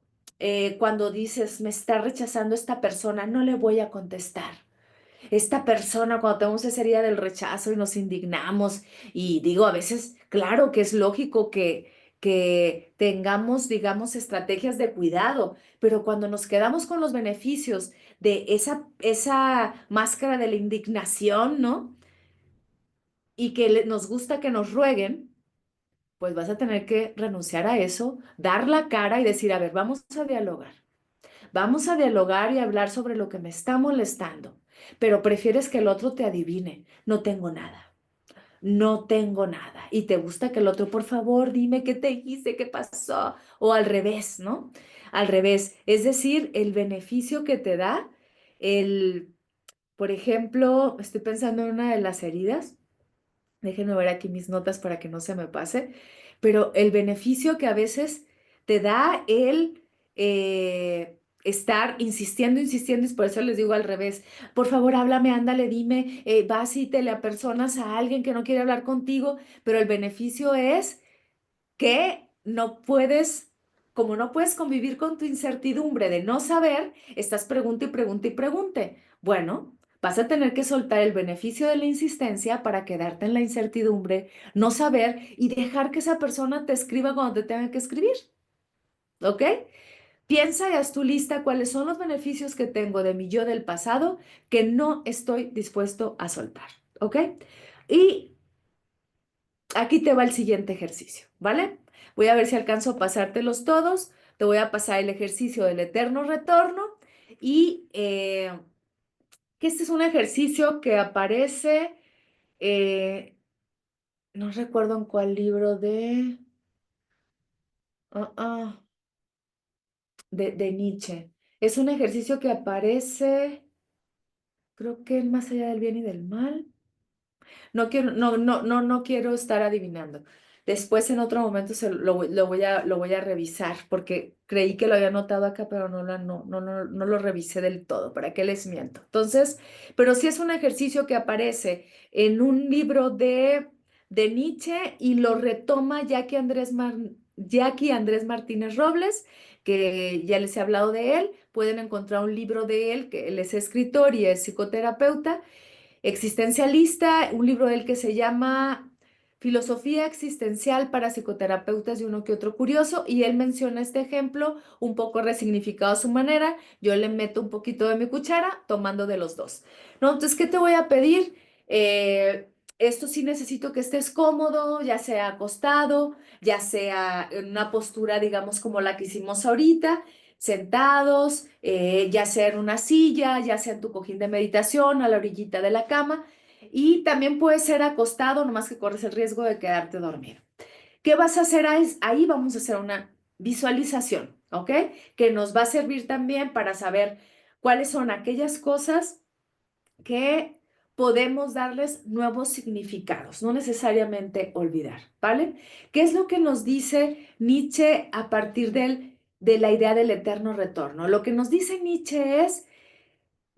Cuando dices, me está rechazando esta persona, no le voy a contestar. Esta persona, cuando tenemos esa herida del rechazo y nos indignamos, y digo, a veces, claro que es lógico que tengamos, digamos, estrategias de cuidado, pero cuando nos quedamos con los beneficios de esa máscara de la indignación, ¿no? Y que nos gusta que nos rueguen, pues vas a tener que renunciar a eso, dar la cara y decir, a ver, vamos a dialogar. Vamos a dialogar y hablar sobre lo que me está molestando, pero prefieres que el otro te adivine. No tengo nada, no tengo nada. Y te gusta que el otro, por favor, dime qué te hice, qué pasó. O al revés, ¿no? Al revés. Es decir, el beneficio que te da el, por ejemplo, estoy pensando en una de las heridas. Déjenme ver aquí mis notas para que no se me pase. Pero el beneficio que a veces te da el estar insistiendo, insistiendo, y por eso les digo al revés. Por favor, háblame, ándale, dime, vas y te le apersonas a alguien que no quiere hablar contigo, pero el beneficio es que no puedes, como no puedes convivir con tu incertidumbre de no saber, estás pregunta y pregunta y pregunte. Bueno, vas a tener que soltar el beneficio de la insistencia para quedarte en la incertidumbre, no saber y dejar que esa persona te escriba cuando te tenga que escribir. ¿Ok? Piensa y haz tu lista cuáles son los beneficios que tengo de mi yo del pasado que no estoy dispuesto a soltar. ¿Ok? Y aquí te va el siguiente ejercicio, ¿vale? Voy a ver si alcanzo a pasártelos todos. Te voy a pasar el ejercicio del eterno retorno y que este es un ejercicio que aparece, eh, no recuerdo en cuál libro ah, ah, de Nietzsche. Es un ejercicio que aparece, creo que en Más allá del bien y del mal. No quiero estar adivinando. Después en otro momento lo voy a revisar porque creí que lo había anotado acá, pero no lo revisé del todo. ¿Para qué les miento? Entonces, pero sí es un ejercicio que aparece en un libro de Nietzsche y lo retoma Jackie Andrés Martínez Robles, que ya les he hablado de él. Pueden encontrar un libro de él, que él es escritor y es psicoterapeuta existencialista, un libro del que se llama Filosofía existencial para psicoterapeutas y uno que otro curioso, y él menciona este ejemplo un poco resignificado a su manera, yo le meto un poquito de mi cuchara tomando de los dos. ¿No? Entonces, ¿qué te voy a pedir? Esto sí necesito que estés cómodo, ya sea acostado, ya sea en una postura, digamos, como la que hicimos ahorita, sentados, ya sea en una silla, ya sea en tu cojín de meditación, a la orillita de la cama, y también puede ser acostado, nomás que corres el riesgo de quedarte dormido. ¿Qué vas a hacer ahí? Vamos a hacer una visualización, ¿ok? Que nos va a servir también para saber cuáles son aquellas cosas que podemos darles nuevos significados, no necesariamente olvidar, ¿vale? ¿Qué es lo que nos dice Nietzsche a partir de la idea del eterno retorno? Lo que nos dice Nietzsche es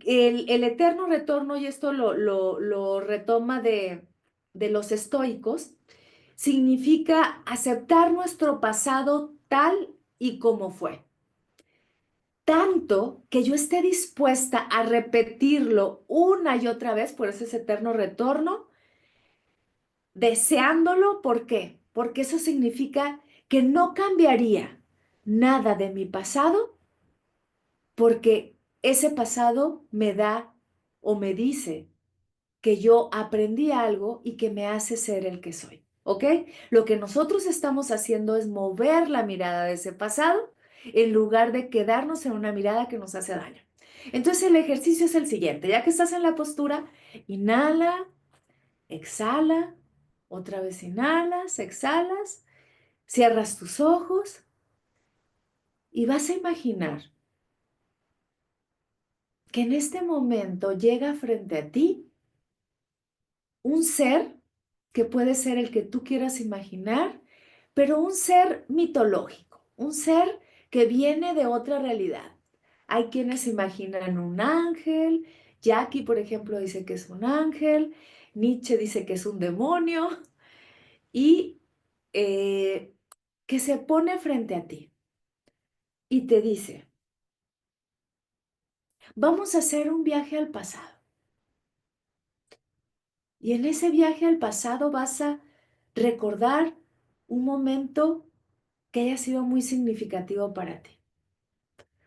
el eterno retorno, y esto lo retoma de los estoicos, significa aceptar nuestro pasado tal y como fue. Tanto que yo esté dispuesta a repetirlo una y otra vez, por eso es eterno retorno, deseándolo, ¿por qué? Porque eso significa que no cambiaría nada de mi pasado, porque ese pasado me da o me dice que yo aprendí algo y que me hace ser el que soy, ¿ok? Lo que nosotros estamos haciendo es mover la mirada de ese pasado en lugar de quedarnos en una mirada que nos hace daño. Entonces el ejercicio es el siguiente, ya que estás en la postura, inhala, exhala, otra vez inhalas, exhalas, cierras tus ojos y vas a imaginar que en este momento llega frente a ti un ser que puede ser el que tú quieras imaginar, pero un ser mitológico, un ser que viene de otra realidad. Hay quienes imaginan un ángel, Jackie, por ejemplo, dice que es un ángel, Nietzsche dice que es un demonio, y que se pone frente a ti y te dice, vamos a hacer un viaje al pasado. Y en ese viaje al pasado vas a recordar un momento que haya sido muy significativo para ti.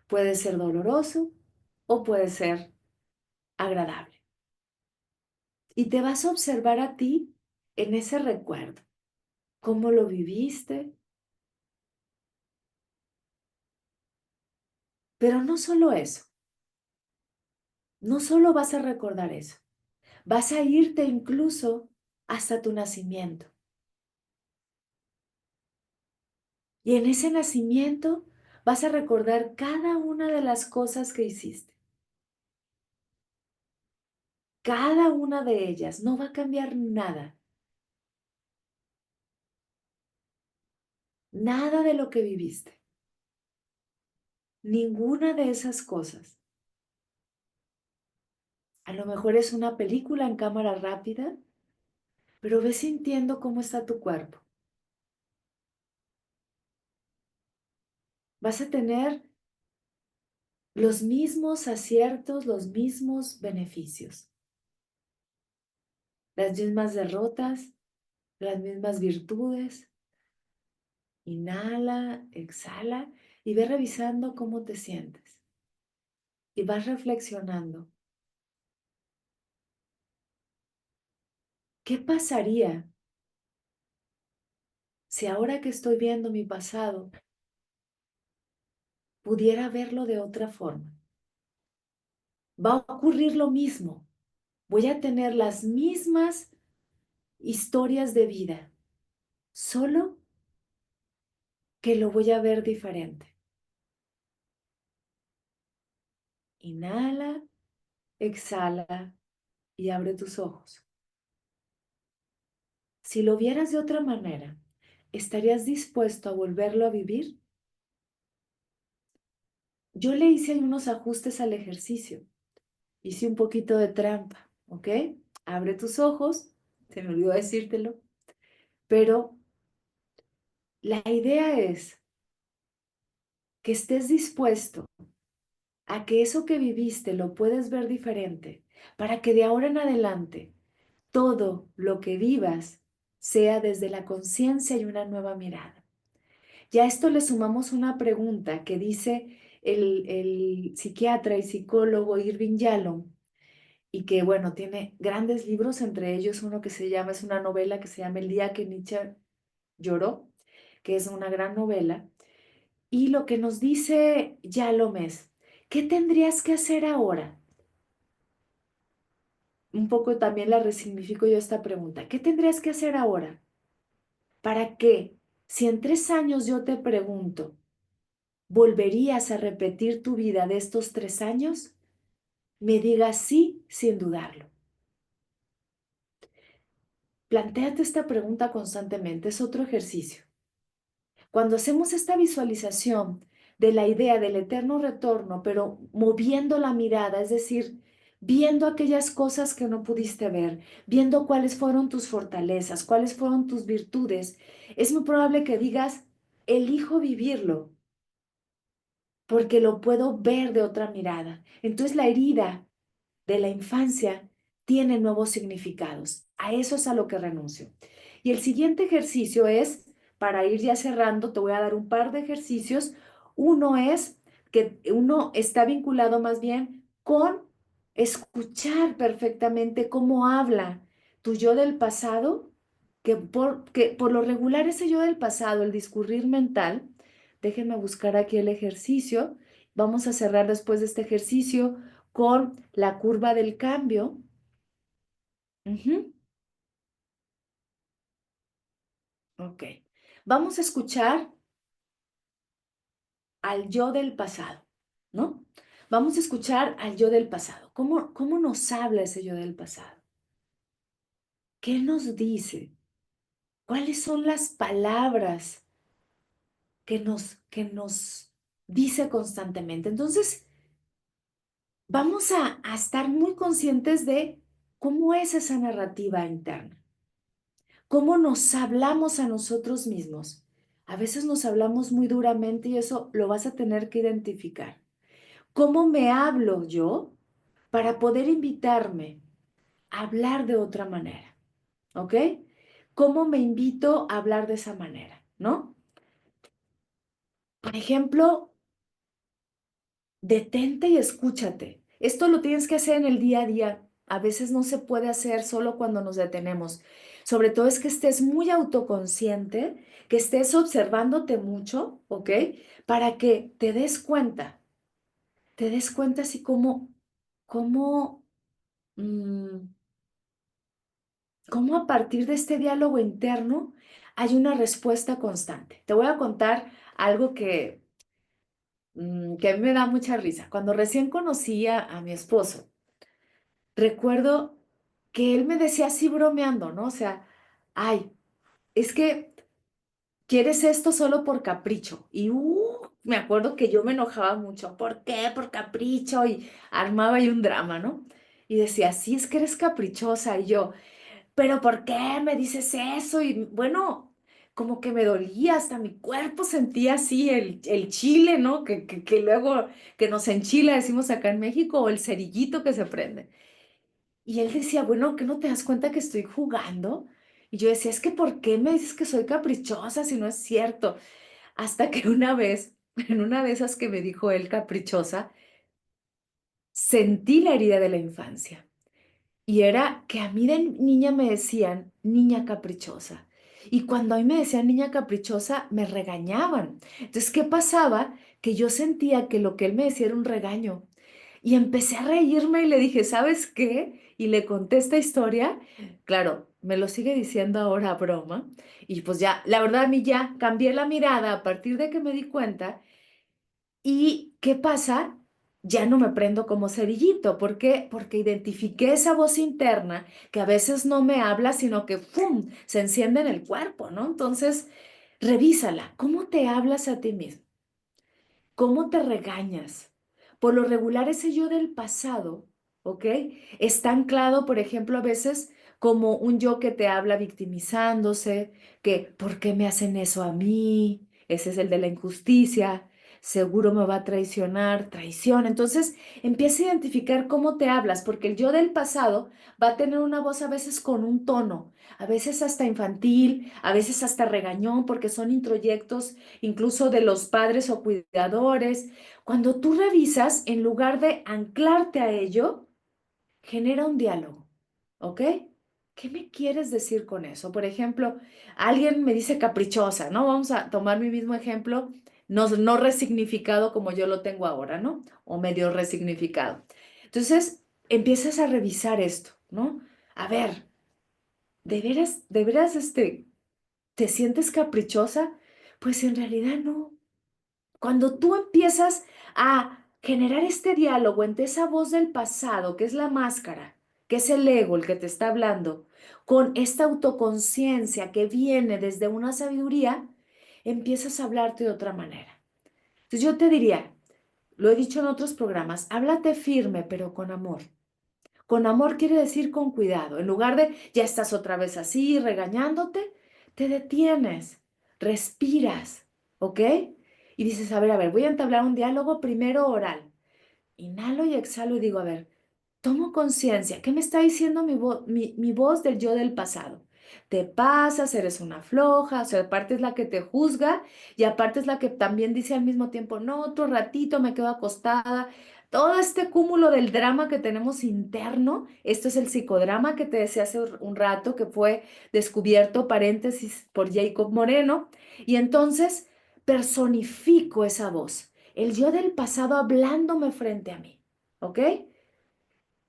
Puede ser doloroso o puede ser agradable. Y te vas a observar a ti en ese recuerdo, cómo lo viviste. Pero no solo eso, no solo vas a recordar eso, vas a irte incluso hasta tu nacimiento. Y en ese nacimiento vas a recordar cada una de las cosas que hiciste. Cada una de ellas, no va a cambiar nada. Nada de lo que viviste. Ninguna de esas cosas. A lo mejor es una película en cámara rápida, pero ve sintiendo cómo está tu cuerpo. Vas a tener los mismos aciertos, los mismos beneficios, las mismas derrotas, las mismas virtudes. Inhala, exhala y ve revisando cómo te sientes. Y vas reflexionando. ¿Qué pasaría si ahora que estoy viendo mi pasado pudiera verlo de otra forma? Va a ocurrir lo mismo. Voy a tener las mismas historias de vida, solo que lo voy a ver diferente. Inhala, exhala y abre tus ojos. Si lo vieras de otra manera, ¿estarías dispuesto a volverlo a vivir? Yo le hice unos ajustes al ejercicio. Hice un poquito de trampa, ¿ok? Abre tus ojos, se me olvidó decírtelo, pero la idea es que estés dispuesto a que eso que viviste lo puedes ver diferente, para que de ahora en adelante todo lo que vivas sea desde la conciencia y una nueva mirada. Ya a esto le sumamos una pregunta que dice el psiquiatra y psicólogo Irving Yalom, y que, bueno, tiene grandes libros, entre ellos uno que se llama, es una novela que se llama El día que Nietzsche lloró, que es una gran novela. Y lo que nos dice Yalom es, ¿qué tendrías que hacer ahora? Un poco también la resignifico yo esta pregunta. ¿Qué tendrías que hacer ahora para que, si en 3 años yo te pregunto, ¿volverías a repetir tu vida de estos 3 años? Me digas sí sin dudarlo. Plantéate esta pregunta constantemente, es otro ejercicio. Cuando hacemos esta visualización de la idea del eterno retorno, pero moviendo la mirada, es decir, viendo aquellas cosas que no pudiste ver, viendo cuáles fueron tus fortalezas, cuáles fueron tus virtudes, es muy probable que digas, elijo vivirlo, porque lo puedo ver de otra mirada. Entonces la herida de la infancia tiene nuevos significados. A eso es a lo que renuncio. Y el siguiente ejercicio es, para ir ya cerrando, te voy a dar un par de ejercicios. Uno es que uno está vinculado más bien con escuchar perfectamente cómo habla tu yo del pasado, que por lo regular ese yo del pasado, el discurrir mental, déjenme buscar aquí el ejercicio. Vamos a cerrar después de este ejercicio con la curva del cambio. Ujú. Ok. Vamos a escuchar al yo del pasado, ¿no? Vamos a escuchar al yo del pasado. ¿Cómo nos habla ese yo del pasado? ¿Qué nos dice? ¿Cuáles son las palabras que nos dice constantemente? Entonces, vamos a estar muy conscientes de cómo es esa narrativa interna, cómo nos hablamos a nosotros mismos. A veces nos hablamos muy duramente y eso lo vas a tener que identificar. ¿Cómo me hablo yo para poder invitarme a hablar de otra manera? ¿Ok? ¿Cómo me invito a hablar de esa manera? ¿No? Por ejemplo, detente y escúchate. Esto lo tienes que hacer en el día a día. A veces no se puede hacer solo cuando nos detenemos. Sobre todo es que estés muy autoconsciente, que estés observándote mucho, ¿ok? Para que te des cuenta así como, mm, cómo a partir de este diálogo interno hay una respuesta constante. Te voy a contar algo que a mí me da mucha risa. Cuando recién conocí a mi esposo, recuerdo que él me decía así bromeando, ¿no? O sea, ay, es que quieres esto solo por capricho. Y me acuerdo que yo me enojaba mucho. ¿Por qué? Por capricho. Y armaba ahí un drama, ¿no? Y decía, sí, es que eres caprichosa. Y yo, ¿pero por qué me dices eso? Y bueno, como que me dolía, hasta mi cuerpo sentía así el chile, ¿no? Que luego, que nos enchila, decimos acá en México, o el cerillito que se prende. Y él decía, bueno, ¿que no te das cuenta que estoy jugando? Y yo decía, es que ¿por qué me dices que soy caprichosa si no es cierto? Hasta que una vez, en una de esas que me dijo él caprichosa, sentí la herida de la infancia. Y era que a mí de niña me decían niña caprichosa. Y cuando a mí me decían niña caprichosa, me regañaban. Entonces, ¿qué pasaba? Que yo sentía que lo que él me decía era un regaño. Y empecé a reírme y le dije, ¿sabes qué? Y le conté esta historia. Claro, me lo sigue diciendo ahora a broma. Y pues ya, la verdad a mí ya cambié la mirada a partir de que me di cuenta. ¿Y qué pasa? Ya no me prendo como cerillito. ¿Por qué? Porque identifiqué esa voz interna que a veces no me habla, sino que ¡pum! Se enciende en el cuerpo, ¿no? Entonces, revísala. ¿Cómo te hablas a ti mismo? ¿Cómo te regañas? Por lo regular, ese yo del pasado, ¿ok? Está anclado, por ejemplo, a veces como un yo que te habla victimizándose, que ¿por qué me hacen eso a mí? Ese es el de la injusticia. Seguro me va a traicionar, traición. Entonces, empieza a identificar cómo te hablas, porque el yo del pasado va a tener una voz a veces con un tono, a veces hasta infantil, a veces hasta regañón, porque son introyectos incluso de los padres o cuidadores. Cuando tú revisas, en lugar de anclarte a ello, genera un diálogo, ¿ok? ¿Qué me quieres decir con eso? Por ejemplo, alguien me dice caprichosa, ¿no? Vamos a tomar mi mismo ejemplo, no resignificado como yo lo tengo ahora, ¿no? O medio resignificado. Entonces, empiezas a revisar esto, ¿no? A ver, de veras, te sientes caprichosa? Pues en realidad no. Cuando tú empiezas a generar este diálogo entre esa voz del pasado, que es la máscara, que es el ego el que te está hablando, con esta autoconciencia que viene desde una sabiduría, empiezas a hablarte de otra manera. Entonces yo te diría, lo he dicho en otros programas, háblate firme, pero con amor. Con amor quiere decir con cuidado. En lugar de ya estás otra vez así, regañándote, te detienes, respiras, ¿ok? Y dices, a ver, voy a entablar un diálogo primero oral. Inhalo y exhalo y digo, a ver, tomo conciencia. ¿Qué me está diciendo mi voz del yo del pasado? Te pasas, eres una floja, o sea, aparte es la que te juzga y aparte es la que también dice al mismo tiempo, no, otro ratito me quedo acostada. Todo este cúmulo del drama que tenemos interno, esto es el psicodrama que te decía hace un rato, que fue descubierto, paréntesis, por Jacob Moreno, y entonces personifico esa voz, el yo del pasado hablándome frente a mí, ¿ok?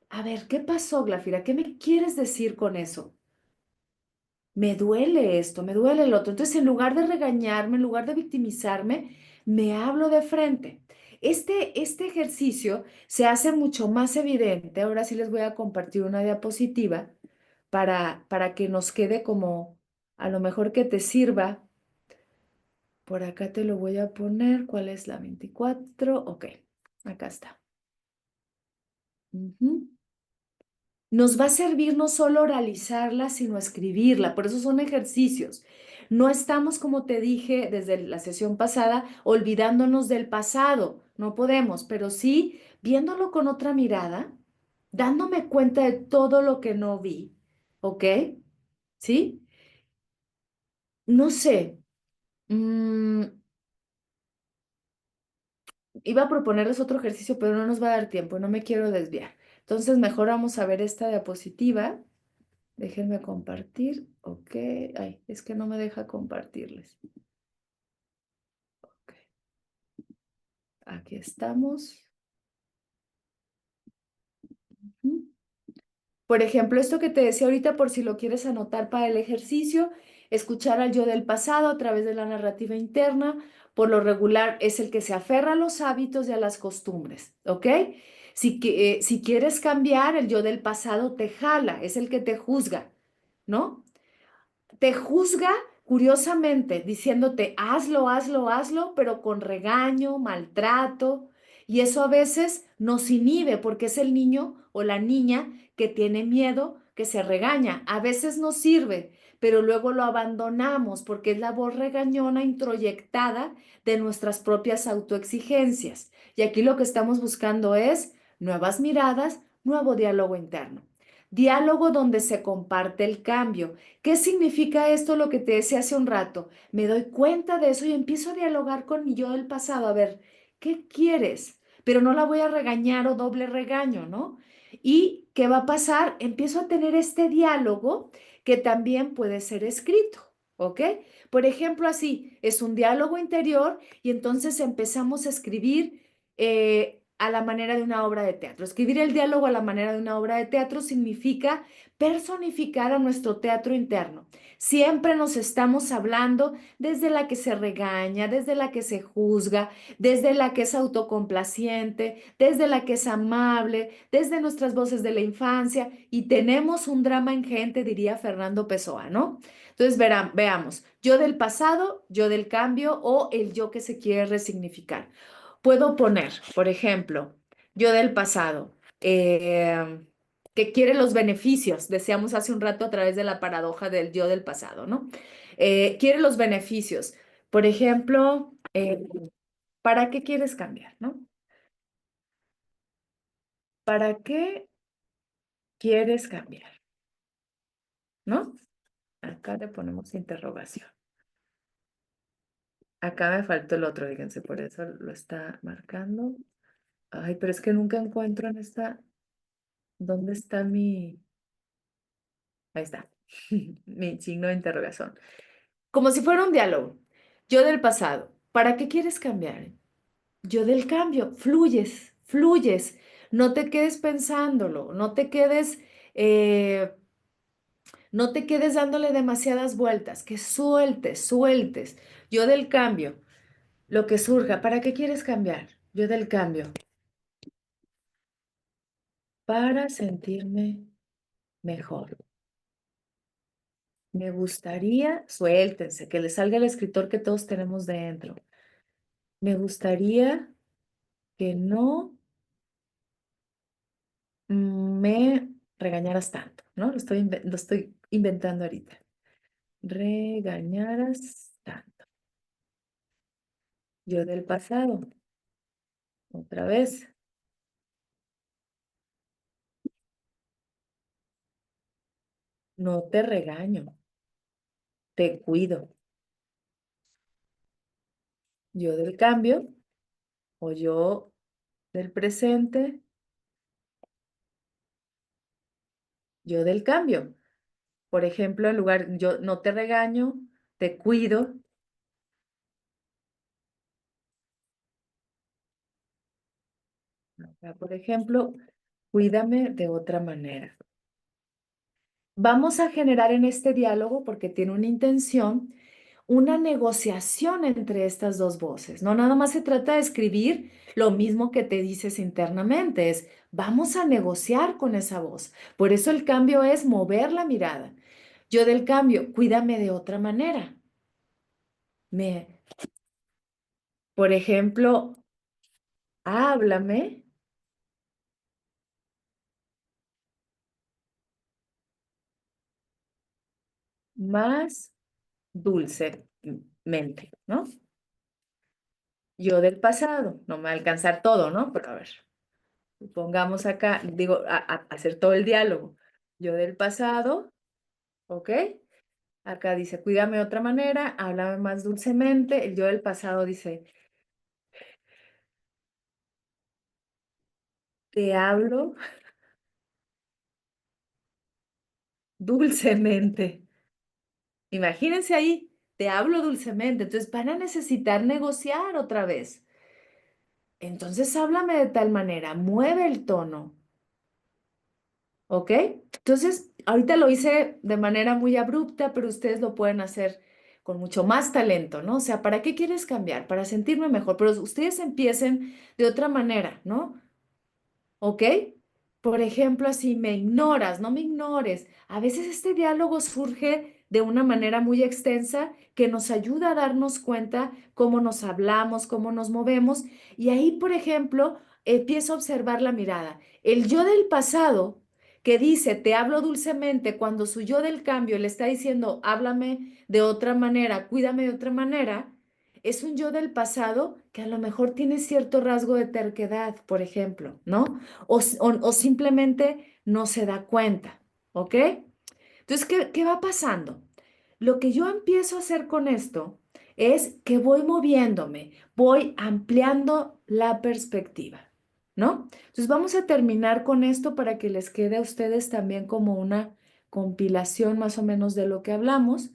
A ver, ¿qué pasó, Glafira? ¿Qué me quieres decir con eso? Me duele esto, me duele el otro. Entonces, en lugar de regañarme, en lugar de victimizarme, me hablo de frente. Este ejercicio se hace mucho más evidente. Ahora sí les voy a compartir una diapositiva para que nos quede como A lo mejor que te sirva, por acá te lo voy a poner, ¿cuál es la 24? Ok, acá está. Ujú. Nos va a servir no solo oralizarla, sino escribirla. Por eso son ejercicios. No estamos, como te dije desde la sesión pasada, olvidándonos del pasado. No podemos, pero sí viéndolo con otra mirada, dándome cuenta de todo lo que no vi. ¿Ok? ¿Sí? No sé. mm, Iba a proponerles otro ejercicio, pero no nos va a dar tiempo. No me quiero desviar. Entonces, mejor vamos a ver esta diapositiva. Déjenme compartir. Ok. Ay, es que no me deja compartirles. Ok, aquí estamos. Ujú. Por ejemplo, esto que te decía ahorita, por si lo quieres anotar para el ejercicio, escuchar al yo del pasado a través de la narrativa interna, por lo regular es el que se aferra a los hábitos y a las costumbres, ¿ok? Si quieres cambiar, el yo del pasado te jala, es el que te juzga, ¿no? Te juzga curiosamente, diciéndote, hazlo, hazlo, hazlo, pero con regaño, maltrato, y eso a veces nos inhibe porque es el niño o la niña que tiene miedo, que se regaña. A veces nos sirve, pero luego lo abandonamos porque es la voz regañona introyectada de nuestras propias autoexigencias. Y aquí lo que estamos buscando es nuevas miradas, nuevo diálogo interno. Diálogo donde se comparte el cambio. ¿Qué significa esto lo que te decía hace un rato? Me doy cuenta de eso y empiezo a dialogar con mi yo del pasado. A ver, ¿qué quieres? Pero no la voy a regañar o doble regaño, ¿no? ¿Y qué va a pasar? Empiezo a tener este diálogo que también puede ser escrito, ¿ok? Por ejemplo, así, es un diálogo interior y entonces empezamos a escribir a la manera de una obra de teatro. Escribir el diálogo a la manera de una obra de teatro significa personificar a nuestro teatro interno. Siempre nos estamos hablando desde la que se regaña, desde la que se juzga, desde la que es autocomplaciente, desde la que es amable, desde nuestras voces de la infancia y tenemos un drama ingente, diría Fernando Pessoa, ¿no? Entonces, veamos, yo del pasado, yo del cambio o el yo que se quiere resignificar. Puedo poner, por ejemplo, yo del pasado. Que quiere los beneficios, decíamos hace un rato a través de la paradoja del yo del pasado, ¿no? Quiere los beneficios. Por ejemplo, ¿para qué quieres cambiar, no? ¿Para qué quieres cambiar, no? Acá le ponemos interrogación. Acá me faltó el otro, fíjense, por eso lo está marcando. Ay, pero es que nunca encuentro en esta, ¿dónde está mi? Ahí está, mi signo de interrogación. Como si fuera un diálogo. Yo del pasado, ¿para qué quieres cambiar? Yo del cambio, fluyes, fluyes. No te quedes pensándolo, no te quedes dándole demasiadas vueltas, que sueltes, sueltes. Yo del cambio, lo que surja, ¿para qué quieres cambiar? Yo del cambio, para sentirme mejor. Me gustaría, suéltense, que le salga el escritor que todos tenemos dentro. Me gustaría que no me regañaras tanto, ¿no? Lo estoy inventando ahorita. Regañaras tanto. Yo del pasado, otra vez, no te regaño, te cuido. Yo del cambio o yo del presente, yo del cambio. Por ejemplo, en lugar, yo no te regaño, te cuido. Acá, por ejemplo, cuídame de otra manera. Vamos a generar en este diálogo, porque tiene una intención, una negociación entre estas dos voces. No nada más se trata de escribir lo mismo que te dices internamente, vamos a negociar con esa voz. Por eso el cambio es mover la mirada. Yo del cambio, cuídame de otra manera. Me, por ejemplo, háblame más dulcemente, ¿no? Yo del pasado, no me va a alcanzar todo, ¿no? Pero a ver, pongamos acá, digo, hacer todo el diálogo. Yo del pasado, ¿ok? Acá dice, cuídame de otra manera, háblame más dulcemente. El yo del pasado dice, te hablo dulcemente. Imagínense ahí, te hablo dulcemente. Entonces van a necesitar negociar otra vez. Entonces háblame de tal manera, mueve el tono, ¿ok? Entonces, ahorita lo hice de manera muy abrupta, pero ustedes lo pueden hacer con mucho más talento, ¿no? O sea, ¿para qué quieres cambiar? Para sentirme mejor, pero ustedes empiecen de otra manera, ¿no? ¿Ok? Por ejemplo, así me ignoras, no me ignores. A veces este diálogo surge de una manera muy extensa que nos ayuda a darnos cuenta cómo nos hablamos, cómo nos movemos. Y ahí, por ejemplo, empiezo a observar la mirada. El yo del pasado que dice, te hablo dulcemente, cuando su yo del cambio le está diciendo, háblame de otra manera, cuídame de otra manera, es un yo del pasado que a lo mejor tiene cierto rasgo de terquedad, por ejemplo, ¿no? O simplemente no se da cuenta, ¿ok? Entonces, ¿qué va pasando? Lo que yo empiezo a hacer con esto es que voy moviéndome, voy ampliando la perspectiva, ¿no? Entonces, vamos a terminar con esto para que les quede a ustedes también como una compilación más o menos de lo que hablamos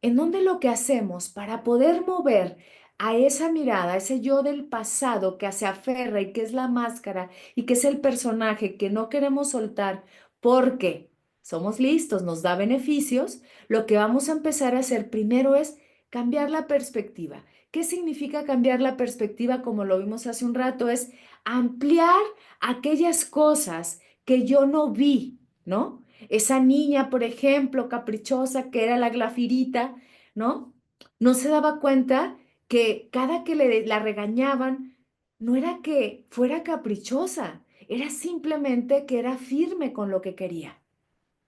en donde lo que hacemos para poder mover a esa mirada, a ese yo del pasado que se aferra y que es la máscara y que es el personaje que no queremos soltar porque somos listos, nos da beneficios, lo que vamos a empezar a hacer primero es cambiar la perspectiva. ¿Qué significa cambiar la perspectiva? Como lo vimos hace un rato, es ampliar aquellas cosas que yo no vi, ¿no? Esa niña, por ejemplo, caprichosa, que era la Glafirita, ¿no? No se daba cuenta que cada que la regañaban, no era que fuera caprichosa, era simplemente que era firme con lo que quería,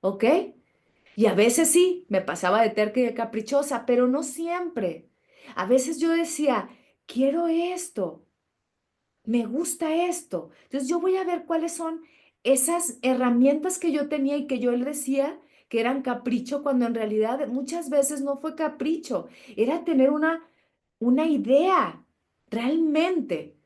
¿ok? Y a veces sí, me pasaba de terca y de caprichosa, pero no siempre. A veces yo decía, quiero esto, me gusta esto. Entonces yo voy a ver cuáles son esas herramientas que yo tenía y que yo le decía que eran capricho, cuando en realidad muchas veces no fue capricho, era tener una idea realmente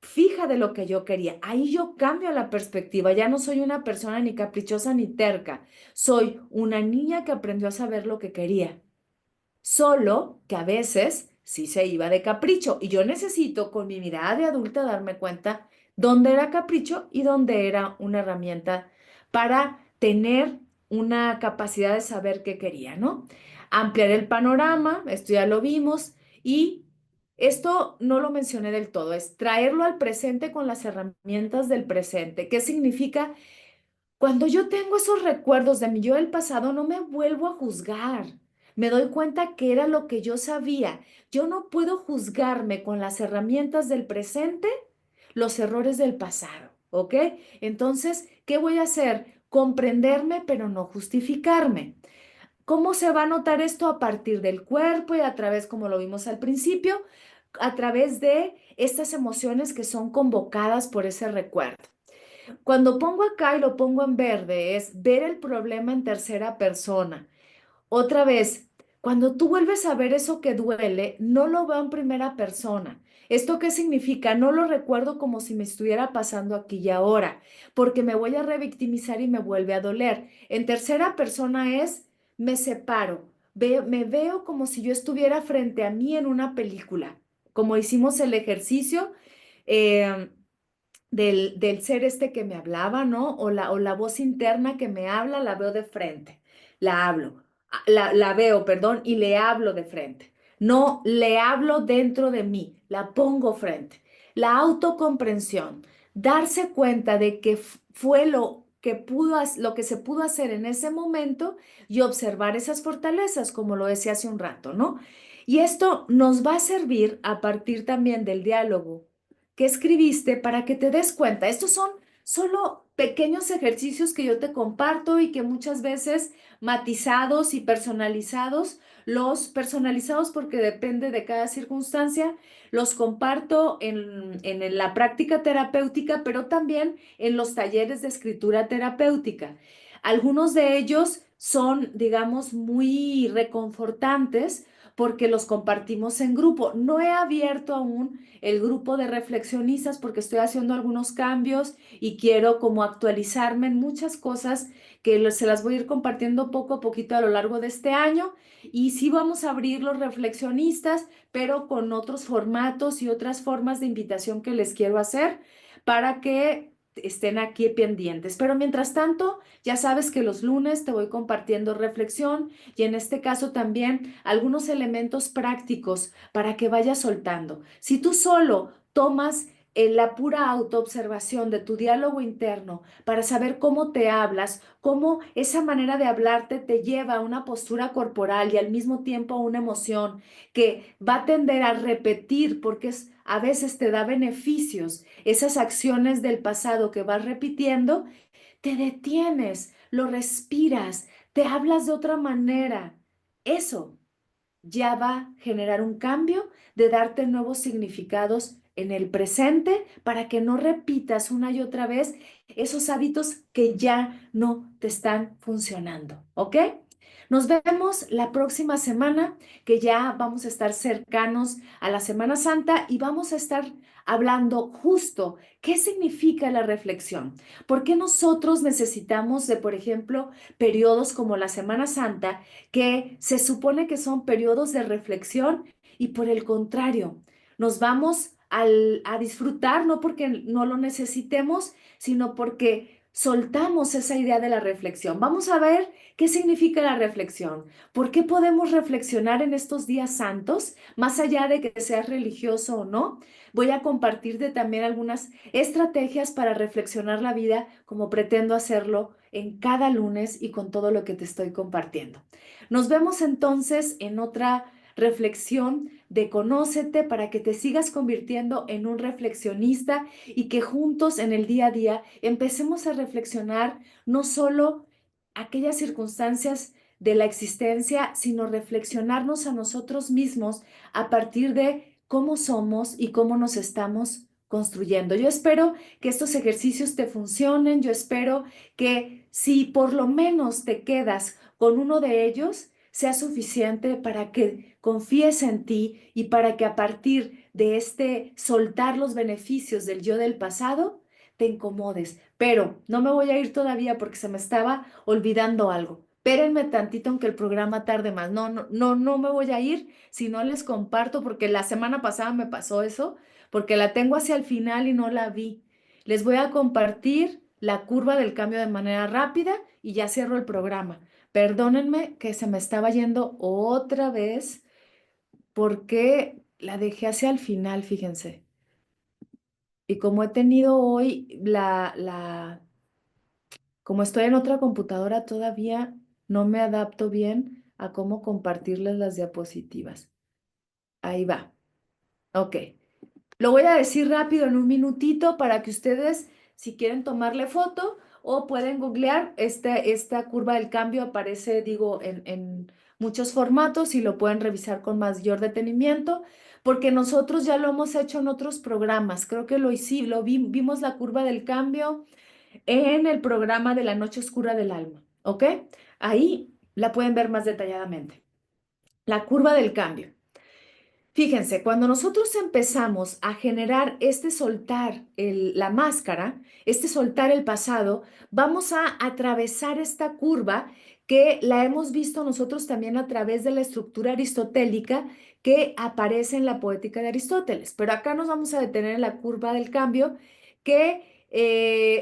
fija de lo que yo quería. Ahí yo cambio la perspectiva, ya no soy una persona ni caprichosa ni terca, soy una niña que aprendió a saber lo que quería. Solo que a veces sí se iba de capricho y yo necesito con mi mirada de adulta darme cuenta dónde era capricho y dónde era una herramienta para tener una capacidad de saber qué quería, ¿no? Ampliar el panorama, esto ya lo vimos, y esto no lo mencioné del todo, es traerlo al presente con las herramientas del presente. ¿Qué significa? Cuando yo tengo esos recuerdos de mi yo del pasado, no me vuelvo a juzgar. Me doy cuenta que era lo que yo sabía. Yo no puedo juzgarme con las herramientas del presente los errores del pasado, ¿ok? Entonces, ¿qué voy a hacer? Comprenderme, pero no justificarme. ¿Cómo se va a notar esto? A partir del cuerpo y a través, como lo vimos al principio, a través de estas emociones que son convocadas por ese recuerdo. Cuando pongo acá y lo pongo en verde, es ver el problema en tercera persona. Otra vez, cuando tú vuelves a ver eso que duele, no lo veo en primera persona. ¿Esto qué significa? No lo recuerdo como si me estuviera pasando aquí y ahora, porque me voy a revictimizar y me vuelve a doler. En tercera persona es, me separo, me veo como si yo estuviera frente a mí en una película, como hicimos el ejercicio. eh, del ser este que me hablaba, ¿no? O la voz interna que me habla, la veo de frente, la hablo, la veo, perdón, y le hablo de frente. No le hablo dentro de mí, la pongo frente. La autocomprensión, darse cuenta de que fue lo lo que se pudo hacer en ese momento y observar esas fortalezas, como lo decía hace un rato, ¿no? Y esto nos va a servir a partir también del diálogo que escribiste para que te des cuenta. Estos son solo pequeños ejercicios que yo te comparto y que muchas veces matizados y personalizados, los personalizados porque depende de cada circunstancia, los comparto en la práctica terapéutica, pero también en los talleres de escritura terapéutica. Algunos de ellos son, digamos, muy reconfortantes porque los compartimos en grupo. No he abierto aún el grupo de reflexionistas porque estoy haciendo algunos cambios y quiero como actualizarme en muchas cosas que se las voy a ir compartiendo poco a poquito a lo largo de este año. Y sí vamos a abrir los reflexionistas, pero con otros formatos y otras formas de invitación que les quiero hacer para que estén aquí pendientes. Pero mientras tanto, ya sabes que los lunes te voy compartiendo reflexión y en este caso también algunos elementos prácticos para que vayas soltando. Si tú solo tomas la pura autoobservación de tu diálogo interno para saber cómo te hablas, cómo esa manera de hablarte te lleva a una postura corporal y al mismo tiempo a una emoción que va a tender a repetir porque a veces te da beneficios, esas acciones del pasado que vas repitiendo, te detienes, lo respiras, te hablas de otra manera. Eso ya va a generar un cambio de darte nuevos significados en el presente para que no repitas una y otra vez esos hábitos que ya no te están funcionando, ¿ok? Nos vemos la próxima semana, que ya vamos a estar cercanos a la Semana Santa y vamos a estar hablando justo qué significa la reflexión. ¿Por qué nosotros necesitamos de, por ejemplo, periodos como la Semana Santa, que se supone que son periodos de reflexión y por el contrario, nos vamos a disfrutar no porque no lo necesitemos, sino porque soltamos esa idea de la reflexión? Vamos a ver qué significa la reflexión, por qué podemos reflexionar en estos días santos, más allá de que seas religioso o no. Voy a compartirte también algunas estrategias para reflexionar la vida como pretendo hacerlo en cada lunes y con todo lo que te estoy compartiendo. Nos vemos entonces en otra reflexión de Conócete para que te sigas convirtiendo en un reflexionista y que juntos en el día a día empecemos a reflexionar no solo aquellas circunstancias de la existencia, sino reflexionarnos a nosotros mismos a partir de cómo somos y cómo nos estamos construyendo. Yo espero que estos ejercicios te funcionen, yo espero que si por lo menos te quedas con uno de ellos, sea suficiente para que confíes en ti y para que a partir de este soltar los beneficios del yo del pasado, te incomodes. Pero no me voy a ir todavía porque se me estaba olvidando algo. Espérenme tantito aunque el programa tarde más. No me voy a ir si no les comparto porque la semana pasada me pasó eso, porque la tengo hacia el final y no la vi. Les voy a compartir la curva del cambio de manera rápida y ya cierro el programa. Perdónenme que se me estaba yendo otra vez porque la dejé hacia el final, fíjense. Y como he tenido hoy como estoy en otra computadora todavía no me adapto bien a cómo compartirles las diapositivas. Ahí va. Ok. Lo voy a decir rápido en un minutito para que ustedes, si quieren tomarle foto o pueden googlear, esta curva del cambio aparece, digo, en muchos formatos y lo pueden revisar con mayor detenimiento, porque nosotros ya lo hemos hecho en otros programas. Creo que vimos la curva del cambio en el programa de la noche oscura del alma, ¿ok? Ahí la pueden ver más detalladamente. La curva del cambio. Fíjense, cuando nosotros empezamos a generar este soltar la máscara, este soltar el pasado, vamos a atravesar esta curva que la hemos visto nosotros también a través de la estructura aristotélica que aparece en la poética de Aristóteles. Pero acá nos vamos a detener en la curva del cambio que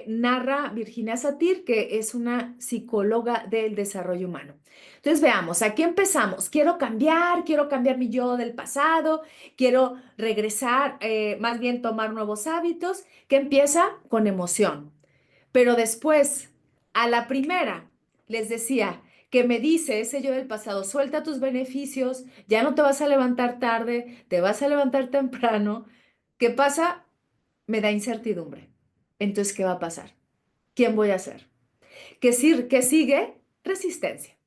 narra Virginia Satir, que es una psicóloga del desarrollo humano. Entonces veamos, aquí empezamos. Quiero cambiar mi yo del pasado, quiero regresar, más bien tomar nuevos hábitos, que empieza con emoción. Pero después, a la primera les decía que me dice ese yo del pasado, suelta tus beneficios, ya no te vas a levantar tarde, te vas a levantar temprano. ¿Qué pasa? Me da incertidumbre. Entonces, ¿qué va a pasar? ¿Quién voy a ser? ¿Qué sigue? Resistencia.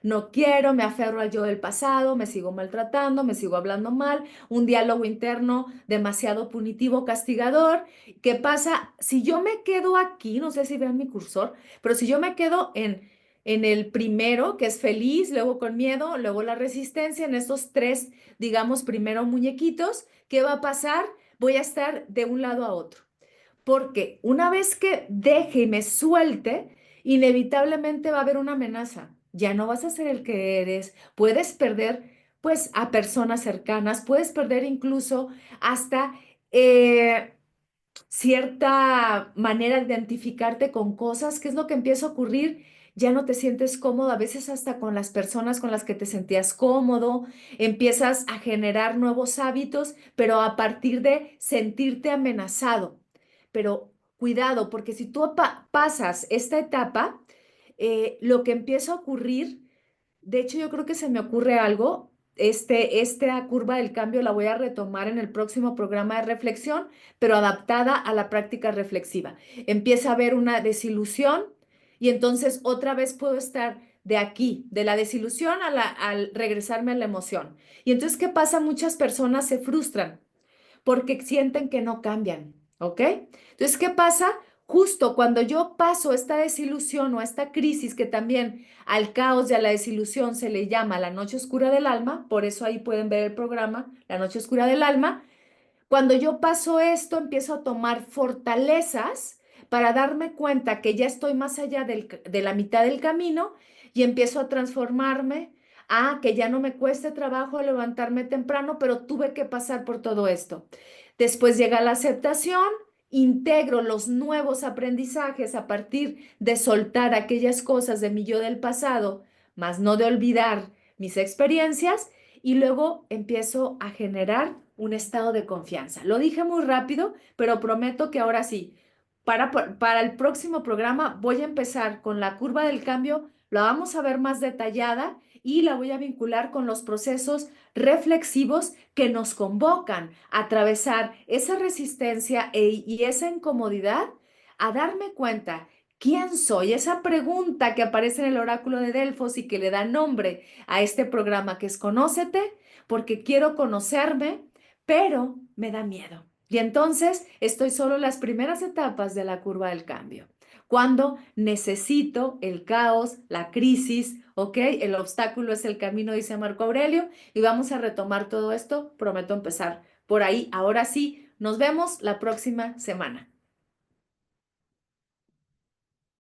No quiero, me aferro al yo del pasado, me sigo maltratando, me sigo hablando mal, un diálogo interno demasiado punitivo, castigador. ¿Qué pasa? Si yo me quedo aquí, no sé si vean mi cursor, pero si yo me quedo en el primero, que es feliz, luego con miedo, luego la resistencia, en estos tres, digamos, primero muñequitos, ¿qué va a pasar? Voy a estar de un lado a otro. Porque una vez que deje y me suelte, inevitablemente va a haber una amenaza. Ya no vas a ser el que eres, puedes perder pues a personas cercanas, puedes perder incluso hasta cierta manera de identificarte con cosas, que es lo que empieza a ocurrir. Ya no te sientes cómodo, a veces hasta con las personas con las que te sentías cómodo, empiezas a generar nuevos hábitos, pero a partir de sentirte amenazado. Pero cuidado, porque si tú pasas esta etapa, lo que empieza a ocurrir, de hecho yo creo que se me ocurre algo, esta curva del cambio la voy a retomar en el próximo programa de reflexión, pero adaptada a la práctica reflexiva. Empieza a haber una desilusión y entonces otra vez puedo estar de aquí, de la desilusión al regresarme a la emoción. Y entonces, ¿qué pasa? Muchas personas se frustran porque sienten que no cambian, ¿ok? Entonces, ¿qué pasa? Justo cuando yo paso esta desilusión o esta crisis que también al caos y a la desilusión se le llama la noche oscura del alma, por eso ahí pueden ver el programa, La noche oscura del alma, cuando yo paso esto, empiezo a tomar fortalezas para darme cuenta que ya estoy más allá de la mitad del camino y empiezo a transformarme, a que ya no me cueste trabajo levantarme temprano, pero tuve que pasar por todo esto. Después llega la aceptación, integro los nuevos aprendizajes a partir de soltar aquellas cosas de mi yo del pasado, más no de olvidar mis experiencias y luego empiezo a generar un estado de confianza. Lo dije muy rápido, pero prometo que ahora sí, para el próximo programa voy a empezar con la curva del cambio, la vamos a ver más detallada y la voy a vincular con los procesos reflexivos que nos convocan a atravesar esa resistencia y esa incomodidad, a darme cuenta quién soy, esa pregunta que aparece en el oráculo de Delfos y que le da nombre a este programa que es Conócete, porque quiero conocerme, pero me da miedo. Y entonces estoy solo en las primeras etapas de la curva del cambio, cuando necesito el caos, la crisis, ¿ok? El obstáculo es el camino, dice Marco Aurelio, y vamos a retomar todo esto. Prometo empezar por ahí. Ahora sí, nos vemos la próxima semana.